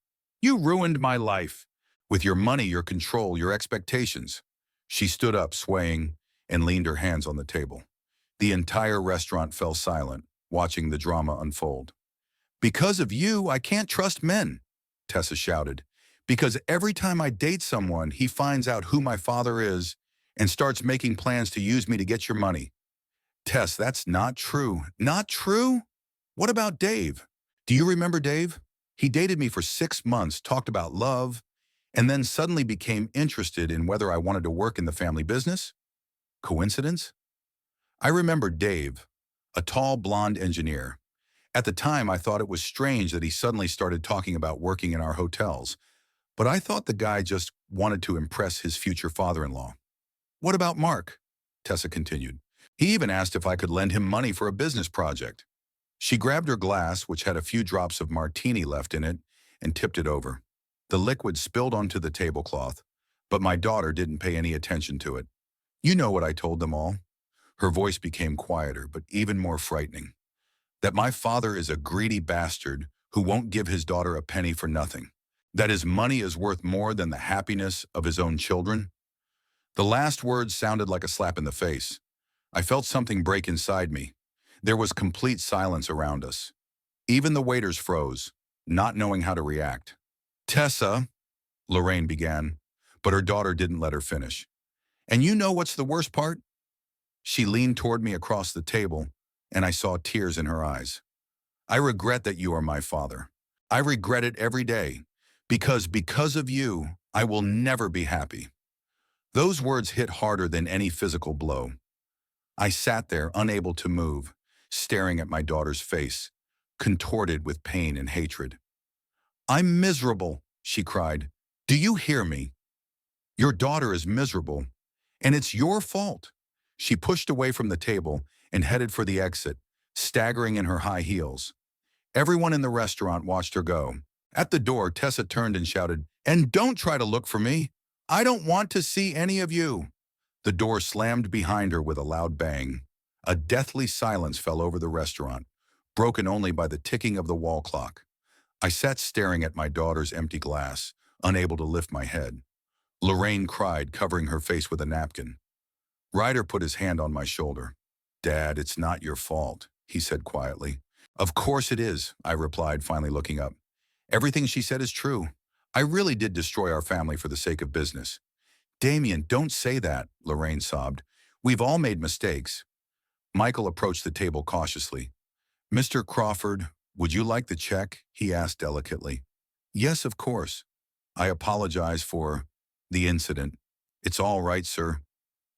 You ruined my life. With your money, your control, your expectations. She stood up, swaying, and leaned her hands on the table. The entire restaurant fell silent, watching the drama unfold. Because of you, I can't trust men, Tessa shouted. Because every time I date someone, he finds out who my father is and starts making plans to use me to get your money. Tess, that's not true. Not true? What about Dave? Do you remember Dave? He dated me for 6 months, talked about love, and then suddenly became interested in whether I wanted to work in the family business? Coincidence? I remember Dave, a tall blonde engineer. At the time, I thought it was strange that he suddenly started talking about working in our hotels, but I thought the guy just wanted to impress his future father-in-law. What about Mark? Tessa continued. He even asked if I could lend him money for a business project. She grabbed her glass, which had a few drops of martini left in it, and tipped it over. The liquid spilled onto the tablecloth, but my daughter didn't pay any attention to it. You know what I told them all? Her voice became quieter, but even more frightening. That my father is a greedy bastard who won't give his daughter a penny for nothing. That his money is worth more than the happiness of his own children. The last words sounded like a slap in the face. I felt something break inside me. There was complete silence around us. Even the waiters froze, not knowing how to react. Tessa, Lorraine began, but her daughter didn't let her finish. And you know what's the worst part? She leaned toward me across the table, and I saw tears in her eyes. I regret that you are my father. I regret it every day, because of you, I will never be happy. Those words hit harder than any physical blow. I sat there, unable to move, staring at my daughter's face, contorted with pain and hatred. I'm miserable, she cried. Do you hear me? Your daughter is miserable, and it's your fault. She pushed away from the table and headed for the exit, staggering in her high heels. Everyone in the restaurant watched her go. At the door, Tessa turned and shouted, "And don't try to look for me. I don't want to see any of you." The door slammed behind her with a loud bang. A deathly silence fell over the restaurant, broken only by the ticking of the wall clock. I sat staring at my daughter's empty glass, unable to lift my head. Lorraine cried, covering her face with a napkin. Ryder put his hand on my shoulder. "Dad, it's not your fault," he said quietly. "Of course it is," I replied, finally looking up. "Everything she said is true. I really did destroy our family for the sake of business." "Damien, don't say that," Lorraine sobbed. "We've all made mistakes." Michael approached the table cautiously. "Mr. Crawford, would you like the check?" he asked delicately. "Yes, of course. I apologize for the incident." "It's all right, sir.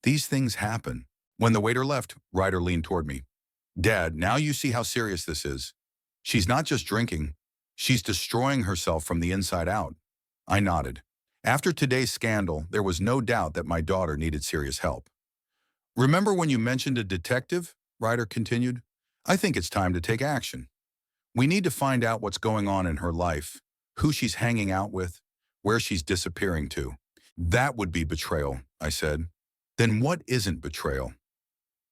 These things happen." When the waiter left, Ryder leaned toward me. "Dad, now you see how serious this is. She's not just drinking. She's destroying herself from the inside out." I nodded. After today's scandal, there was no doubt that my daughter needed serious help. "Remember when you mentioned a detective?" Ryder continued. "I think it's time to take action. We need to find out what's going on in her life, who she's hanging out with, where she's disappearing to." "That would be betrayal," I said. "Then what isn't betrayal?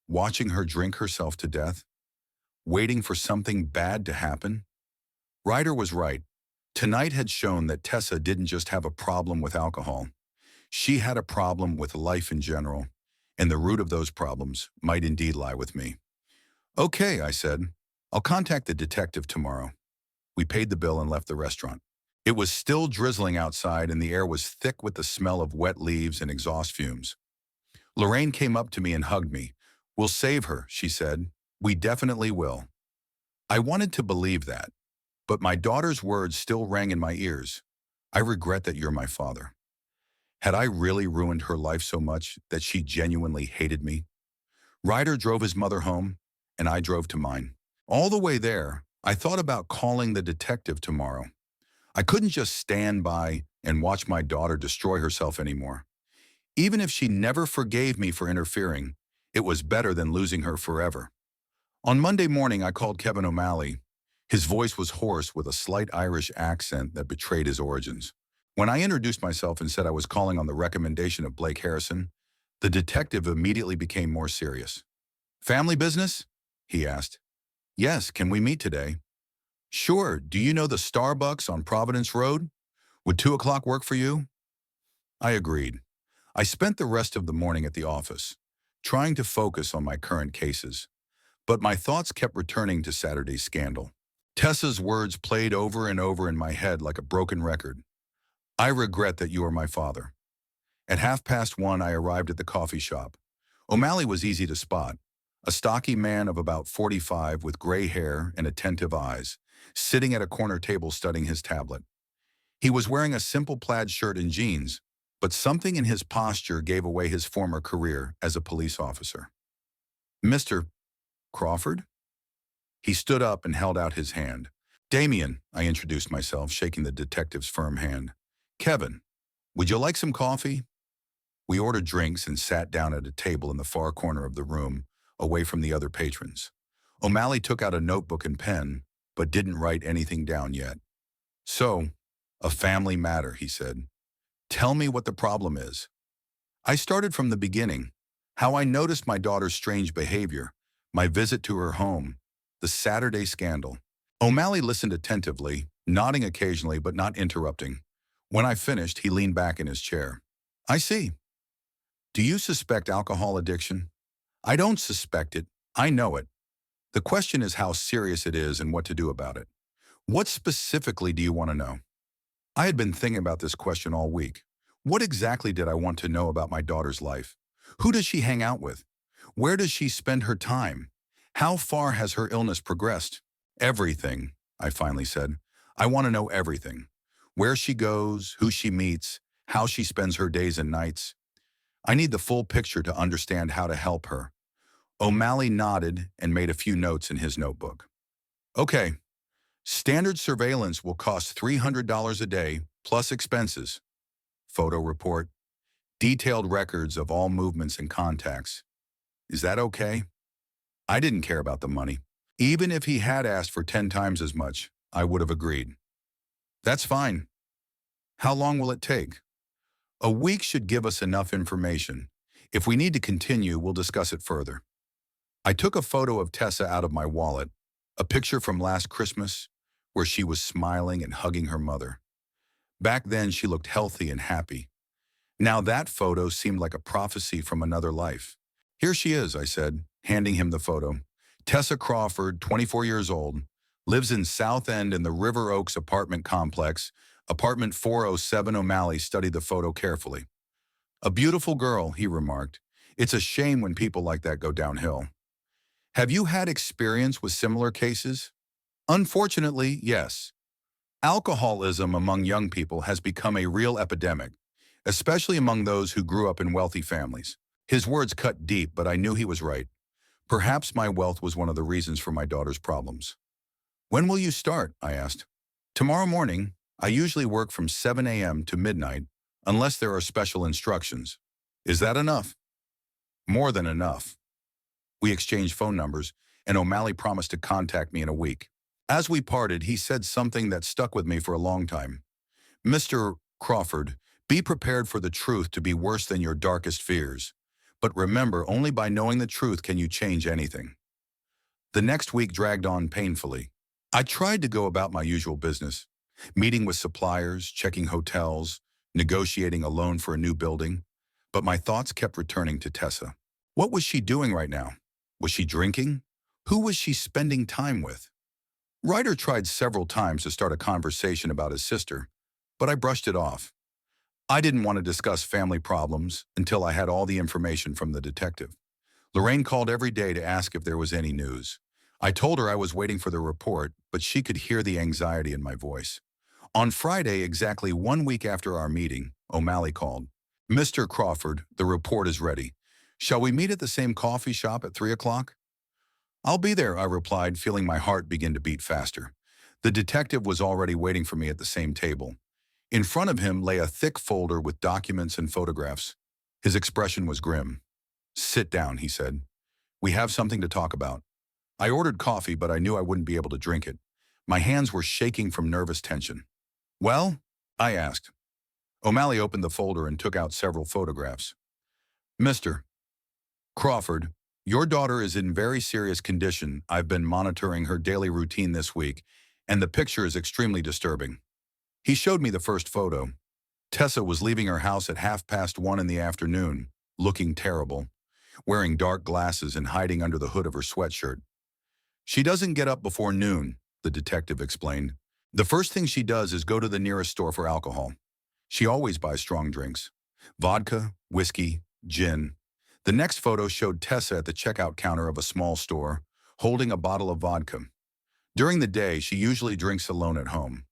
Watching her drink herself to death? Waiting for something bad to happen?" Ryder was right. Tonight had shown that Tessa didn't just have a problem with alcohol. She had a problem with life in general, and the root of those problems might indeed lie with me. "Okay," I said. "I'll contact the detective tomorrow." We paid the bill and left the restaurant. It was still drizzling outside, and the air was thick with the smell of wet leaves and exhaust fumes. Lorraine came up to me and hugged me. "We'll save her," she said. "We definitely will." I wanted to believe that, but my daughter's words still rang in my ears. "I regret that you're my father." Had I really ruined her life so much that she genuinely hated me? Ryder drove his mother home, and I drove to mine. All the way there, I thought about calling the detective tomorrow. I couldn't just stand by and watch my daughter destroy herself anymore. Even if she never forgave me for interfering, it was better than losing her forever. On Monday morning, I called Kevin O'Malley. His voice was hoarse with a slight Irish accent that betrayed his origins. When I introduced myself and said I was calling on the recommendation of Blake Harrison, the detective immediately became more serious. "Family business?" he asked. "Yes, can we meet today?" "Sure, do you know the Starbucks on Providence Road? Would 2 o'clock work for you?" I agreed. I spent the rest of the morning at the office, trying to focus on my current cases, but my thoughts kept returning to Saturday's scandal. Tessa's words played over and over in my head like a broken record. "I regret that you are my father." At 1:30, I arrived at the coffee shop. O'Malley was easy to spot, a stocky man of about 45 with gray hair and attentive eyes, sitting at a corner table studying his tablet. He was wearing a simple plaid shirt and jeans, but something in his posture gave away his former career as a police officer. "Mr. Crawford?" He stood up and held out his hand. "Damien," I introduced myself, shaking the detective's firm hand. "Kevin, would you like some coffee?" We ordered drinks and sat down at a table in the far corner of the room, away from the other patrons. O'Malley took out a notebook and pen, but didn't write anything down yet. "So, A family matter, he said. Tell me what the problem is. I started from the beginning, how I noticed my daughter's strange behavior, my visit to her home, the Saturday scandal. O'Malley listened attentively, nodding occasionally but not interrupting. When I finished, he leaned back in his chair. I see. Do you suspect alcohol addiction? I don't suspect it. I know it. The question is how serious it is and what to do about it. What specifically do you want to know? I had been thinking about this question all week. What exactly did I want to know about my daughter's life? Who does she hang out with? Where does she spend her time? How far has her illness progressed? Everything, I finally said. I want to know everything. Where she goes, who she meets, how she spends her days and nights. I need the full picture to understand how to help her. O'Malley nodded and made a few notes in his notebook. Okay, standard surveillance will cost $300 a day, plus expenses. Photo report. Detailed records of all movements and contacts. Is that okay? I didn't care about the money. Even if he had asked for 10 times as much, I would have agreed. That's fine. How long will it take? A week should give us enough information. If we need to continue, we'll discuss it further. I took a photo of Tessa out of my wallet, a picture from last Christmas, where she was smiling and hugging her mother. Back then, she looked healthy and happy. Now that photo seemed like a prophecy from another life. Here she is, I said, handing him the photo. Tessa Crawford, 24 years old, lives in South End in the River Oaks apartment complex, apartment 407. O'Malley studied the photo carefully. A beautiful girl, he remarked. It's a shame when people like that go downhill. Have you had experience with similar cases? Unfortunately, yes. Alcoholism among young people has become a real epidemic, especially among those who grew up in wealthy families. His words cut deep, but I knew he was right. Perhaps my wealth was one of the reasons for my daughter's problems. When will you start? I asked. Tomorrow morning. I usually work from 7 a.m. to midnight, unless there are special instructions. Is that enough? More than enough. We exchanged phone numbers, and O'Malley promised to contact me in a week. As we parted, he said something that stuck with me for a long time. Mr. Crawford, be prepared for the truth to be worse than your darkest fears. But remember, only by knowing the truth can you change anything. The next week dragged on painfully. I tried to go about my usual business, meeting with suppliers, checking hotels, negotiating a loan for a new building, but my thoughts kept returning to Tessa. What was she doing right now? Was she drinking? Who was she spending time with? Ryder tried several times to start a conversation about his sister, but I brushed it off. I didn't want to discuss family problems until I had all the information from the detective. Lorraine called every day to ask if there was any news. I told her I was waiting for the report, but she could hear the anxiety in my voice. On Friday, exactly 1 week after our meeting, O'Malley called. Mr. Crawford, the report is ready. Shall we meet at the same coffee shop at 3 o'clock? I'll be there, I replied, feeling my heart begin to beat faster. The detective was already waiting for me at the same table. In front of him lay a thick folder with documents and photographs. His expression was grim. Sit down, he said. We have something to talk about. I ordered coffee, but I knew I wouldn't be able to drink it. My hands were shaking from nervous tension. Well? I asked. O'Malley opened the folder and took out several photographs. Mr. Crawford, your daughter is in very serious condition. I've been monitoring her daily routine this week, and the picture is extremely disturbing. He showed me the first photo. Tessa was leaving her house at 1:30 in the afternoon, looking terrible, wearing dark glasses and hiding under the hood of her sweatshirt. She doesn't get up before noon, the detective explained. The first thing she does is go to the nearest store for alcohol. She always buys strong drinks. Vodka, whiskey, gin. The next photo showed Tessa at the checkout counter of a small store, holding a bottle of vodka. During the day, she usually drinks alone at home.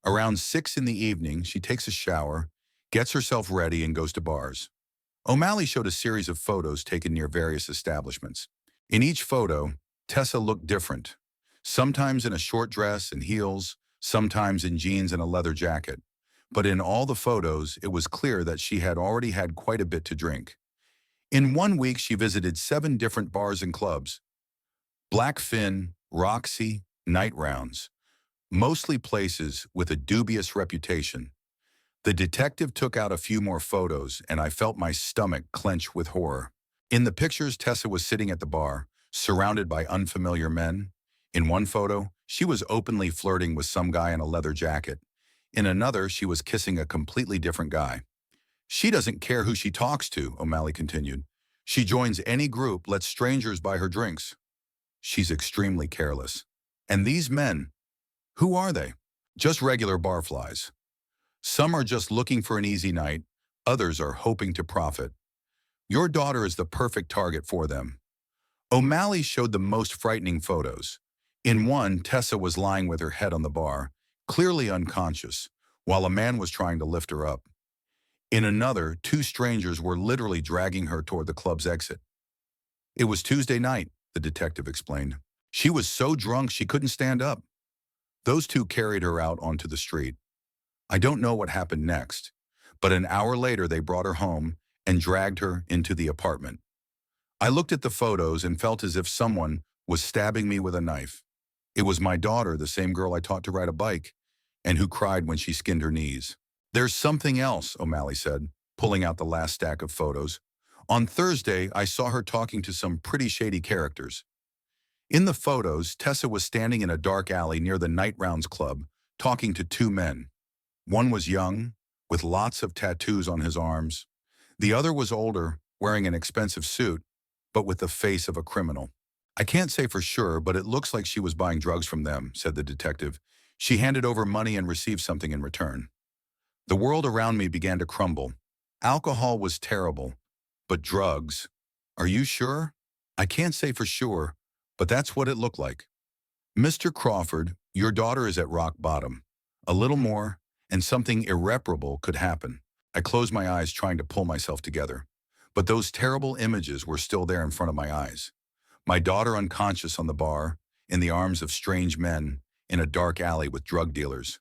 Around 6 in the evening, she takes a shower, gets herself ready, and goes to bars. O'Malley showed a series of photos taken near various establishments. In each photo, Tessa looked different, sometimes in a short dress and heels, sometimes in jeans and a leather jacket. But in all the photos, it was clear that she had already had quite a bit to drink. In 1 week, she visited 7 different bars and clubs. Blackfin, Roxy, Night Rounds. mostly places with a dubious reputation. The detective took out a few more photos, and I felt my stomach clench with horror. In the pictures, Tessa was sitting at the bar, surrounded by unfamiliar men. In one photo, she was openly flirting with some guy in a leather jacket. In another, she was kissing a completely different guy. She doesn't care who she talks to, O'Malley continued. She joins any group, lets strangers buy her drinks. She's extremely careless. And these men, who are they? Just regular barflies. Some are just looking for an easy night, others are hoping to profit. Your daughter is the perfect target for them. O'Malley showed the most frightening photos. In one, Tessa was lying with her head on the bar, clearly unconscious, while a man was trying to lift her up. In another, two strangers were literally dragging her toward the club's exit. It was Tuesday night, the detective explained. She was so drunk she couldn't stand up. Those two carried her out onto the street. I don't know what happened next, but an hour later they brought her home and dragged her into the apartment. I looked at the photos and felt as if someone was stabbing me with a knife. It was my daughter, the same girl I taught to ride a bike, and who cried when she skinned her knees. There's something else, O'Malley said, pulling out the last stack of photos. On Thursday, I saw her talking to some pretty shady characters. In the photos, Tessa was standing in a dark alley near the Night Rounds Club, talking to two men. One was young, with lots of tattoos on his arms. The other was older, wearing an expensive suit, but with the face of a criminal. I can't say for sure, but it looks like she was buying drugs from them, said the detective. She handed over money and received something in return. The world around me began to crumble. Alcohol was terrible, but drugs? Are you sure? I can't say for sure, but that's what it looked like. Mr. Crawford, your daughter is at rock bottom. A little more, and something irreparable could happen. I closed my eyes trying to pull myself together. But those terrible images were still there in front of my eyes. My daughter unconscious on the bar, in the arms of strange men, in a dark alley with drug dealers.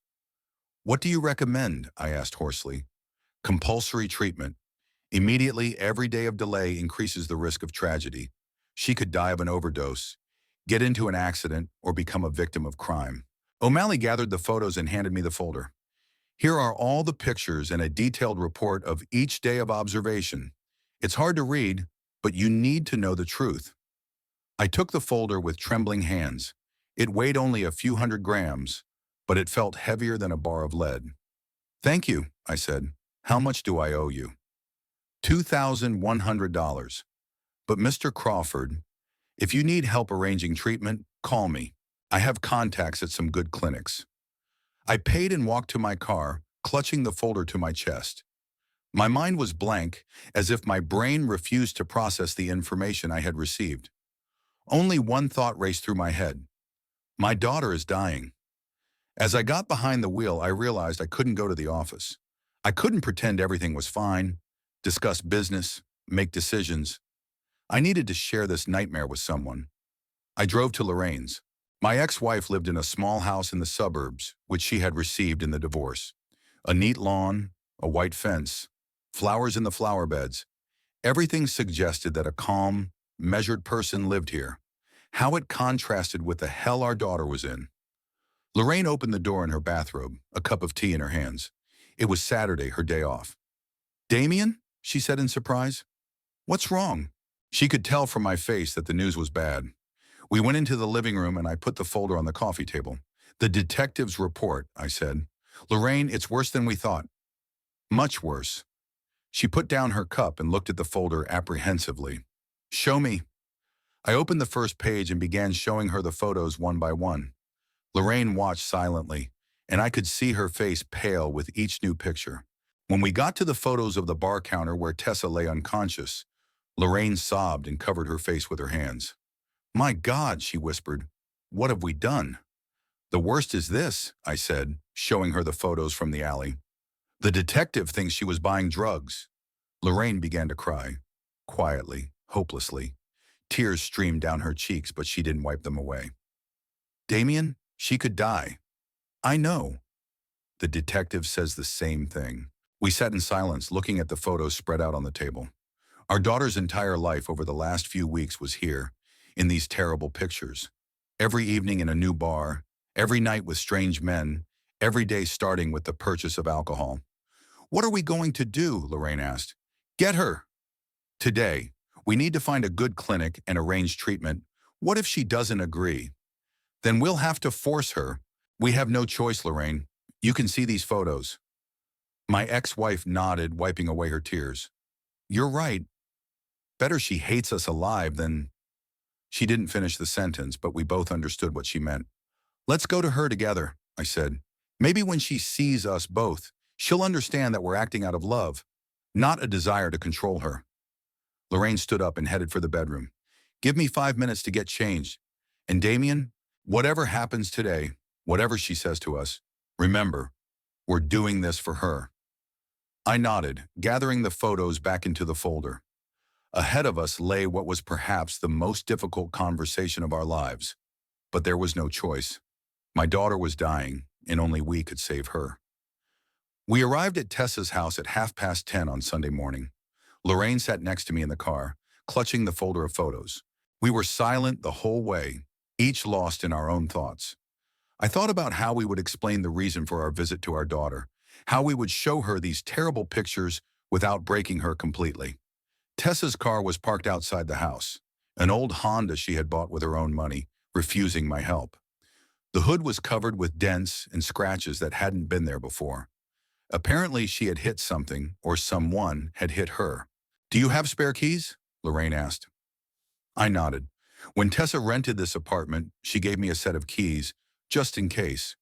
What do you recommend? I asked hoarsely. Compulsory treatment. Immediately, every day of delay increases the risk of tragedy. She could die of an overdose, get into an accident, or become a victim of crime. O'Malley gathered the photos and handed me the folder. Here are all the pictures and a detailed report of each day of observation. It's hard to read, but you need to know the truth. I took the folder with trembling hands. It weighed only a few 100 grams, but it felt heavier than a bar of lead. Thank you, I said. How much do I owe you? $2,100. But Mr. Crawford, if you need help arranging treatment, call me. I have contacts at some good clinics. I paid and walked to my car, clutching the folder to my chest. My mind was blank, as if my brain refused to process the information I had received. Only one thought raced through my head. My daughter is dying. As I got behind the wheel, I realized I couldn't go to the office. I couldn't pretend everything was fine, discuss business, make decisions. I needed to share this nightmare with someone. I drove to Lorraine's. My ex-wife lived in a small house in the suburbs, which she had received in the divorce. A neat lawn, a white fence, flowers in the flower beds. Everything suggested that a calm, measured person lived here. How it contrasted with the hell our daughter was in. Lorraine opened the door in her bathrobe, a cup of tea in her hands. It was Saturday, her day off. Damien? She said in surprise. What's wrong? She could tell from my face that the news was bad. We went into the living room and I put the folder on the coffee table. The detective's report, I said. Lorraine, it's worse than we thought. Much worse. She put down her cup and looked at the folder apprehensively. Show me. I opened the first page and began showing her the photos one by one. Lorraine watched silently, and I could see her face pale with each new picture. When we got to the photos of the bar counter where Tessa lay unconscious, Lorraine sobbed and covered her face with her hands. My God, she whispered, what have we done? The worst is this, I said, showing her the photos from the alley. The detective thinks she was buying drugs. Lorraine began to cry, quietly, hopelessly. Tears streamed down her cheeks, but she didn't wipe them away. Damien, she could die. I know. The detective says the same thing. We sat in silence, looking at the photos spread out on the table. Our daughter's entire life over the last few weeks was here, in these terrible pictures. Every evening in a new bar, Every night with strange men, every day starting with the purchase of alcohol. What are we going to do? Lorraine asked. Get her. Today, we need to find a good clinic and arrange treatment. What if she doesn't agree? Then we'll have to force her. We have no choice, Lorraine. You can see these photos. My ex-wife nodded, wiping away her tears. You're right. Better she hates us alive than... She didn't finish the sentence, but we both understood what she meant. Let's go to her together, I said. Maybe when she sees us both, she'll understand that we're acting out of love, not a desire to control her. Lorraine stood up and headed for the bedroom. Give me 5 minutes to get changed. And Damien, whatever happens today, whatever she says to us, remember, we're doing this for her. I nodded, gathering the photos back into the folder. Ahead of us lay what was perhaps the most difficult conversation of our lives. But there was no choice. My daughter was dying, and only we could save her. We arrived at Tessa's house at 10:30 on Sunday morning. Lorraine sat next to me in the car, clutching the folder of photos. We were silent the whole way, each lost in our own thoughts. I thought about how we would explain the reason for our visit to our daughter, how we would show her these terrible pictures without breaking her completely. Tessa's car was parked outside the house, an old Honda she had bought with her own money, refusing my help. The hood was covered with dents and scratches that hadn't been there before. Apparently, she had hit something, or someone had hit her. Do you have spare keys? Lorraine asked. I nodded. When Tessa rented this apartment, she gave me a set of keys, just in case.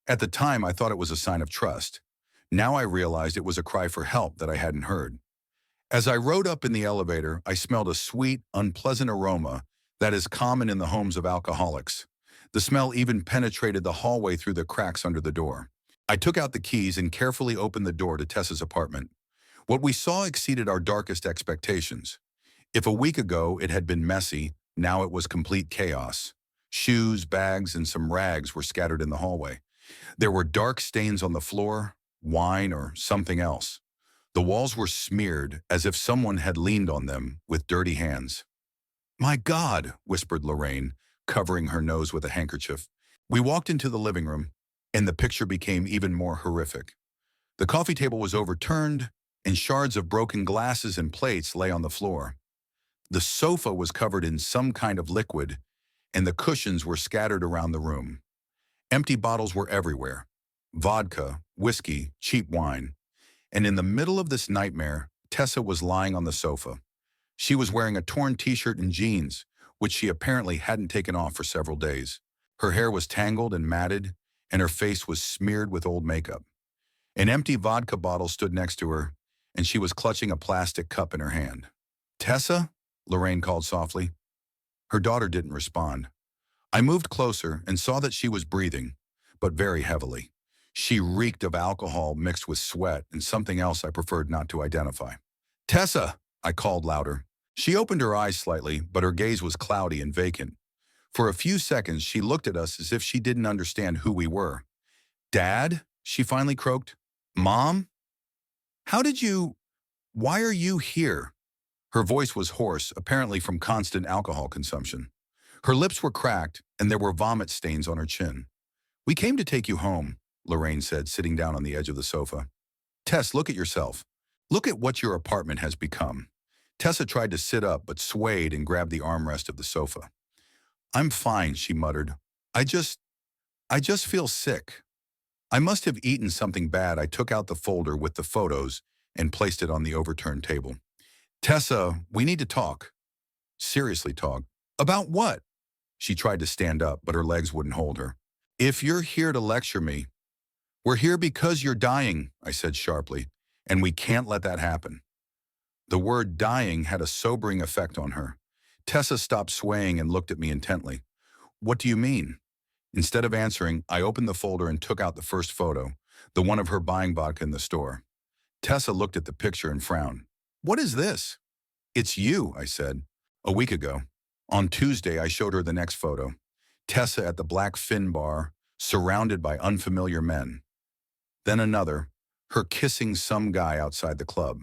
At the time, I thought it was a sign of trust. Now I realized it was a cry for help that I hadn't heard. As I rode up in the elevator, I smelled a sweet, unpleasant aroma that is common in the homes of alcoholics. The smell even penetrated the hallway through the cracks under the door. I took out the keys and carefully opened the door to Tessa's apartment. What we saw exceeded our darkest expectations. If a week ago it had been messy, now it was complete chaos. Shoes, bags, and some rags were scattered in the hallway. There were dark stains on the floor, wine, or something else. The walls were smeared as if someone had leaned on them with dirty hands. My God, whispered Lorraine, covering her nose with a handkerchief. We walked into the living room, and the picture became even more horrific. The coffee table was overturned, and shards of broken glasses and plates lay on the floor. The sofa was covered in some kind of liquid, and the cushions were scattered around the room. Empty bottles were everywhere. Vodka, whiskey, cheap wine. And in the middle of this nightmare, Tessa was lying on the sofa. She was wearing a torn t-shirt and jeans, which she apparently hadn't taken off for several days. Her hair was tangled and matted, and her face was smeared with old makeup. An empty vodka bottle stood next to her, and she was clutching a plastic cup in her hand. Tessa? Lorraine called softly. Her daughter didn't respond. I moved closer and saw that she was breathing, but very heavily. She reeked of alcohol mixed with sweat and something else I preferred not to identify. Tessa, I called louder. She opened her eyes slightly, but her gaze was cloudy and vacant. For a few seconds, she looked at us as if she didn't understand who we were. Dad? She finally croaked. Mom? Why are you here? Her voice was hoarse, apparently from constant alcohol consumption. Her lips were cracked, and there were vomit stains on her chin. We came to take you home, Lorraine said, sitting down on the edge of the sofa. Tess, look at yourself. Look at what your apartment has become. Tessa tried to sit up, but swayed and grabbed the armrest of the sofa. I'm fine, she muttered. I just feel sick. I must have eaten something bad. I took out the folder with the photos and placed it on the overturned table. Tessa, we need to talk. Seriously talk. About what? She tried to stand up, but her legs wouldn't hold her. If you're here to lecture me, we're here because you're dying, I said sharply, and we can't let that happen. The word dying had a sobering effect on her. Tessa stopped swaying and looked at me intently. What do you mean? Instead of answering, I opened the folder and took out the first photo, the one of her buying vodka in the store. Tessa looked at the picture and frowned. What is this? It's you, I said. A week ago. On Tuesday, I showed her the next photo. Tessa at the Black Fin bar, surrounded by unfamiliar men. Then another, her kissing some guy outside the club.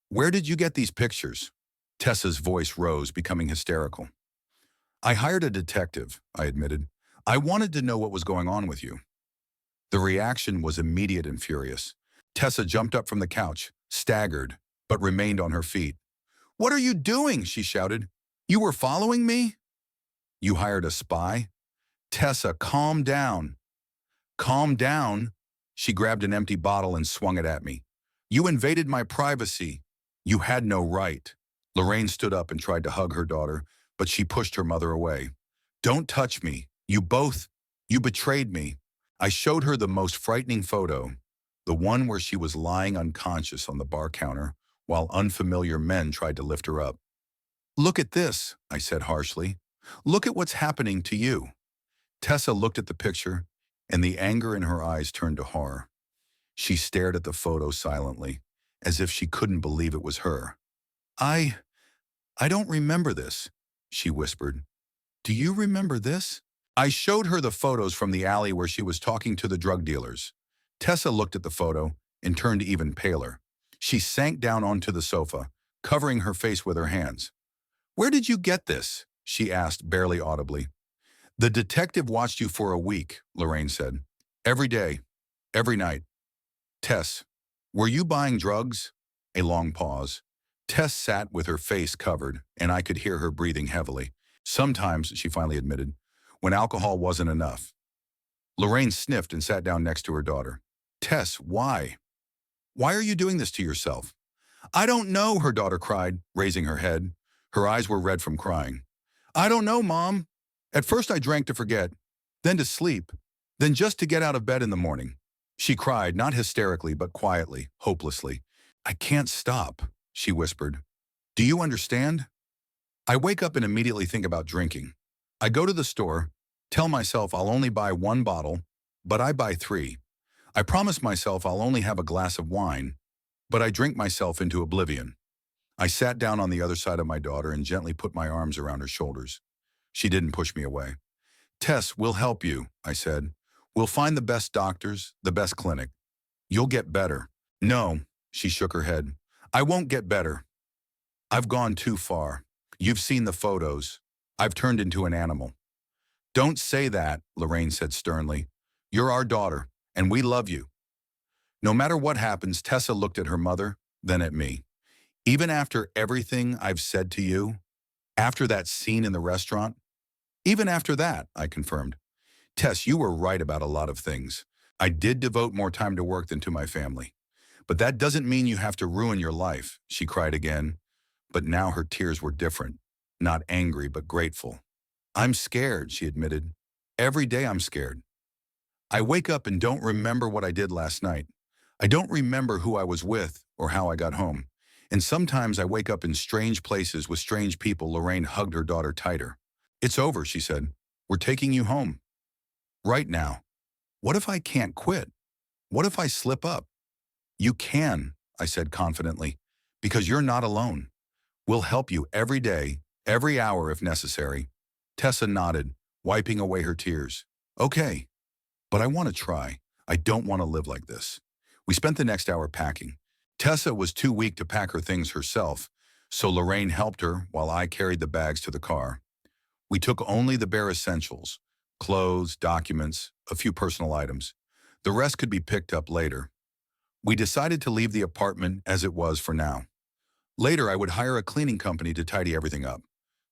Where did you get these pictures? Tessa's voice rose, becoming hysterical. I hired a detective, I admitted. I wanted to know what was going on with you. The reaction was immediate and furious. Tessa jumped up from the couch, staggered, but remained on her feet. "What are you doing?" she shouted. "You were following me? You hired a spy?" "Tessa, calm down." "Calm down?" She grabbed an empty bottle and swung it at me. "You invaded my privacy. You had no right." Lorraine stood up and tried to hug her daughter, but she pushed her mother away. "Don't touch me. You betrayed me." I showed her the most frightening photo, the one where she was lying unconscious on the bar counter while unfamiliar men tried to lift her up. "Look at this," I said harshly. "Look at what's happening to you." Tessa looked at the picture, and the anger in her eyes turned to horror. She stared at the photo silently, as if she couldn't believe it was her. I I don't remember this," she whispered. "Do you remember this?" I showed her the photos from the alley where she was talking to the drug dealers. Tessa looked at the photo and turned even paler. She sank down onto the sofa, covering her face with her hands. "Where did you get this?" she asked, barely audibly. "The detective watched you for a week," Lorraine said. "Every day, every night." "Tess, were you buying drugs?" A long pause. Tess sat with her face covered, and I could hear her breathing heavily. "Sometimes," she finally admitted, "when alcohol wasn't enough." Lorraine sniffed and sat down next to her daughter. "Tess, why? Why are you doing this to yourself?" "I don't know," her daughter cried, raising her head. Her eyes were red from crying. "I don't know, Mom. At first I drank to forget, then to sleep, then just to get out of bed in the morning." She cried, not hysterically, but quietly, hopelessly. "I can't stop," she whispered. "Do you understand? I wake up and immediately think about drinking. I go to the store, tell myself I'll only buy one bottle, but I buy three. I promise myself I'll only have a glass of wine, but I drink myself into oblivion." I sat down on the other side of my daughter and gently put my arms around her shoulders. She didn't push me away. "Tess, we'll help you," I said. "We'll find the best doctors, the best clinic. You'll get better." "No," she shook her head. "I won't get better. I've gone too far. You've seen the photos. I've turned into an animal." "Don't say that," Lorraine said sternly. "You're our daughter, and we love you." No matter what happens, Tessa looked at her mother, then at me. "Even after everything I've said to you, after that scene in the restaurant?" "Even after that," I confirmed. "Tess, you were right about a lot of things. I did devote more time to work than to my family. But that doesn't mean you have to ruin your life," she cried again. But now her tears were different, not angry, but grateful. "I'm scared," she admitted. "Every day I'm scared. I wake up and don't remember what I did last night. I don't remember who I was with or how I got home. And sometimes I wake up in strange places with strange people." Lorraine hugged her daughter tighter. "It's over," she said. "We're taking you home. Right now. What if I can't quit? What if I slip up?" "You can," I said confidently, "because you're not alone. We'll help you every day, every hour if necessary." Tessa nodded, wiping away her tears. "Okay, but I want to try. I don't want to live like this." We spent the next hour packing. Tessa was too weak to pack her things herself, so Lorraine helped her while I carried the bags to the car. We took only the bare essentials: clothes, documents, a few personal items. The rest could be picked up later. We decided to leave the apartment as it was for now. Later, I would hire a cleaning company to tidy everything up.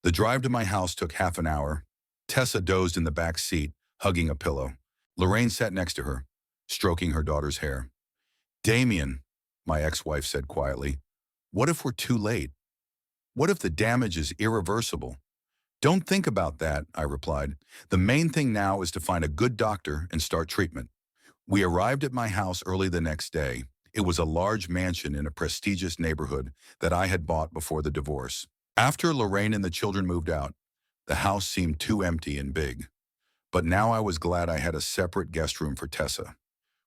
The drive to my house took half an hour. Tessa dozed in the back seat, hugging a pillow. Lorraine sat next to her, stroking her daughter's hair. "Damien," my ex-wife said quietly, "what if we're too late? What if the damage is irreversible?" "Don't think about that," I replied. "The main thing now is to find a good doctor and start treatment." We arrived at my house early the next day. It was a large mansion in a prestigious neighborhood that I had bought before the divorce. After Lorraine and the children moved out, the house seemed too empty and big. But now I was glad I had a separate guest room for Tessa.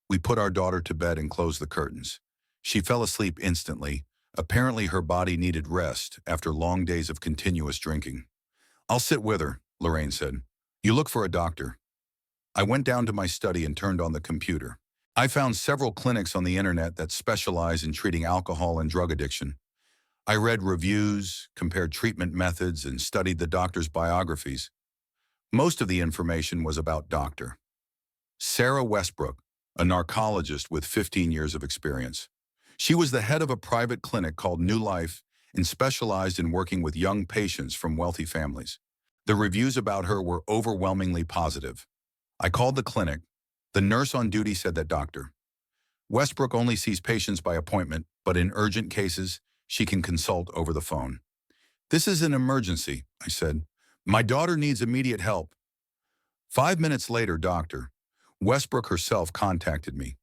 We put our daughter to bed and closed the curtains. She fell asleep instantly. Apparently her body needed rest after long days of continuous drinking. "I'll sit with her," Lorraine said. "You look for a doctor." I went down to my study and turned on the computer. I found several clinics on the internet that specialize in treating alcohol and drug addiction. I read reviews, compared treatment methods, and studied the doctors' biographies. Most of the information was about Dr. Sarah Westbrook, a narcologist with 15 years of experience. She was the head of a private clinic called New Life and specialized in working with young patients from wealthy families. The reviews about her were overwhelmingly positive. I called the clinic. The nurse on duty said that Dr. Westbrook only sees patients by appointment, but in urgent cases, she can consult over the phone. "This is an emergency," I said. "My daughter needs immediate help." 5 minutes later, Dr. Westbrook herself contacted me.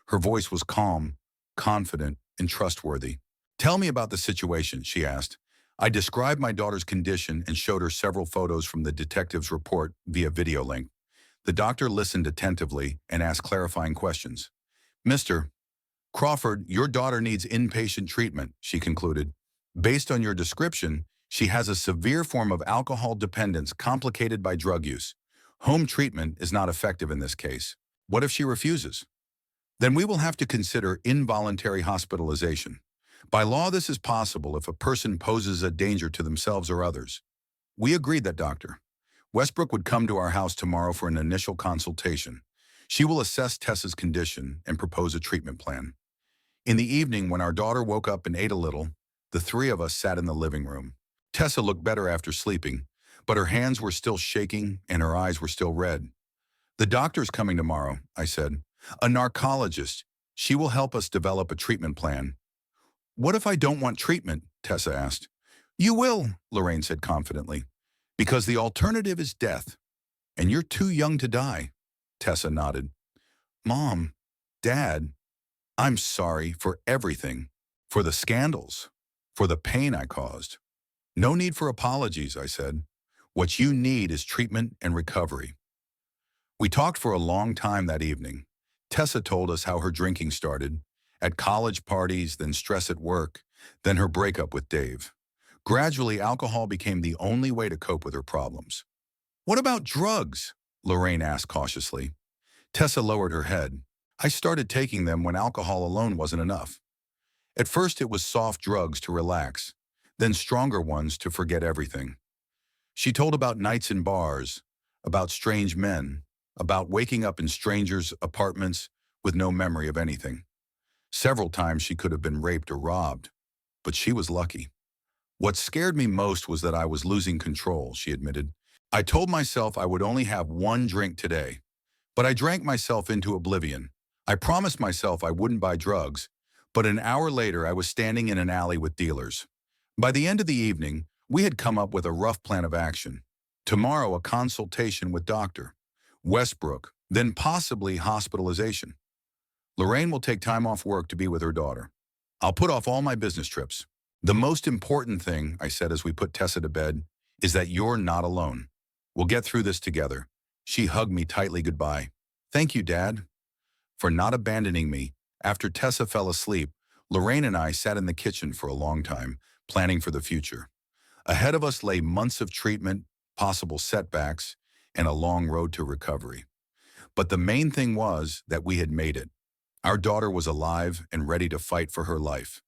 Her voice was calm, confident, and trustworthy. "Tell me about the situation," she asked. I described my daughter's condition and showed her several photos from the detective's report via video link. The doctor listened attentively and asked clarifying questions. "Mr. Crawford, your daughter needs inpatient treatment," she concluded. "Based on your description, she has a severe form of alcohol dependence complicated by drug use. Home treatment is not effective in this case. What if she refuses? Then we will have to consider involuntary hospitalization. By law, this is possible if a person poses a danger to themselves or others." We agreed that Dr. Westbrook would come to our house tomorrow for an initial consultation. She will assess Tessa's condition and propose a treatment plan. In the evening, when our daughter woke up and ate a little, the three of us sat in the living room. Tessa looked better after sleeping, but her hands were still shaking and her eyes were still red. "The doctor's coming tomorrow," I said. "A narcologist. She will help us develop a treatment plan." "What if I don't want treatment?" Tessa asked. "You will," Lorraine said confidently, "because the alternative is death. And you're too young to die." Tessa nodded. "Mom, Dad, I'm sorry for everything. For the scandals. For the pain I caused." "No need for apologies," I said. "What you need is treatment and recovery." We talked for a long time that evening. Tessa told us how her drinking started, at college parties, then stress at work, then her breakup with Dave. Gradually, alcohol became the only way to cope with her problems. "What about drugs?" Lorraine asked cautiously. Tessa lowered her head. "I started taking them when alcohol alone wasn't enough. At first it was soft drugs to relax, then stronger ones to forget everything." She told about nights in bars, about strange men, about waking up in strangers' apartments with no memory of anything. Several times she could have been raped or robbed, but she was lucky. "What scared me most was that I was losing control," she admitted. "I told myself I would only have one drink today, but I drank myself into oblivion. I promised myself I wouldn't buy drugs, but an hour later I was standing in an alley with dealers. By the end of the evening, we had come up with a rough plan of action. Tomorrow, a consultation with Dr. Westbrook, then possibly hospitalization. Lorraine will take time off work to be with her daughter. I'll put off all my business trips. The most important thing," I said as we put Tessa to bed, "is that you're not alone. We'll get through this together." She hugged me tightly goodbye. "Thank you, Dad, for not abandoning me." After Tessa fell asleep, Lorraine and I sat in the kitchen for a long time, planning for the future. Ahead of us lay months of treatment, possible setbacks, and a long road to recovery. But the main thing was that we had made it. Our daughter was alive and ready to fight for her life.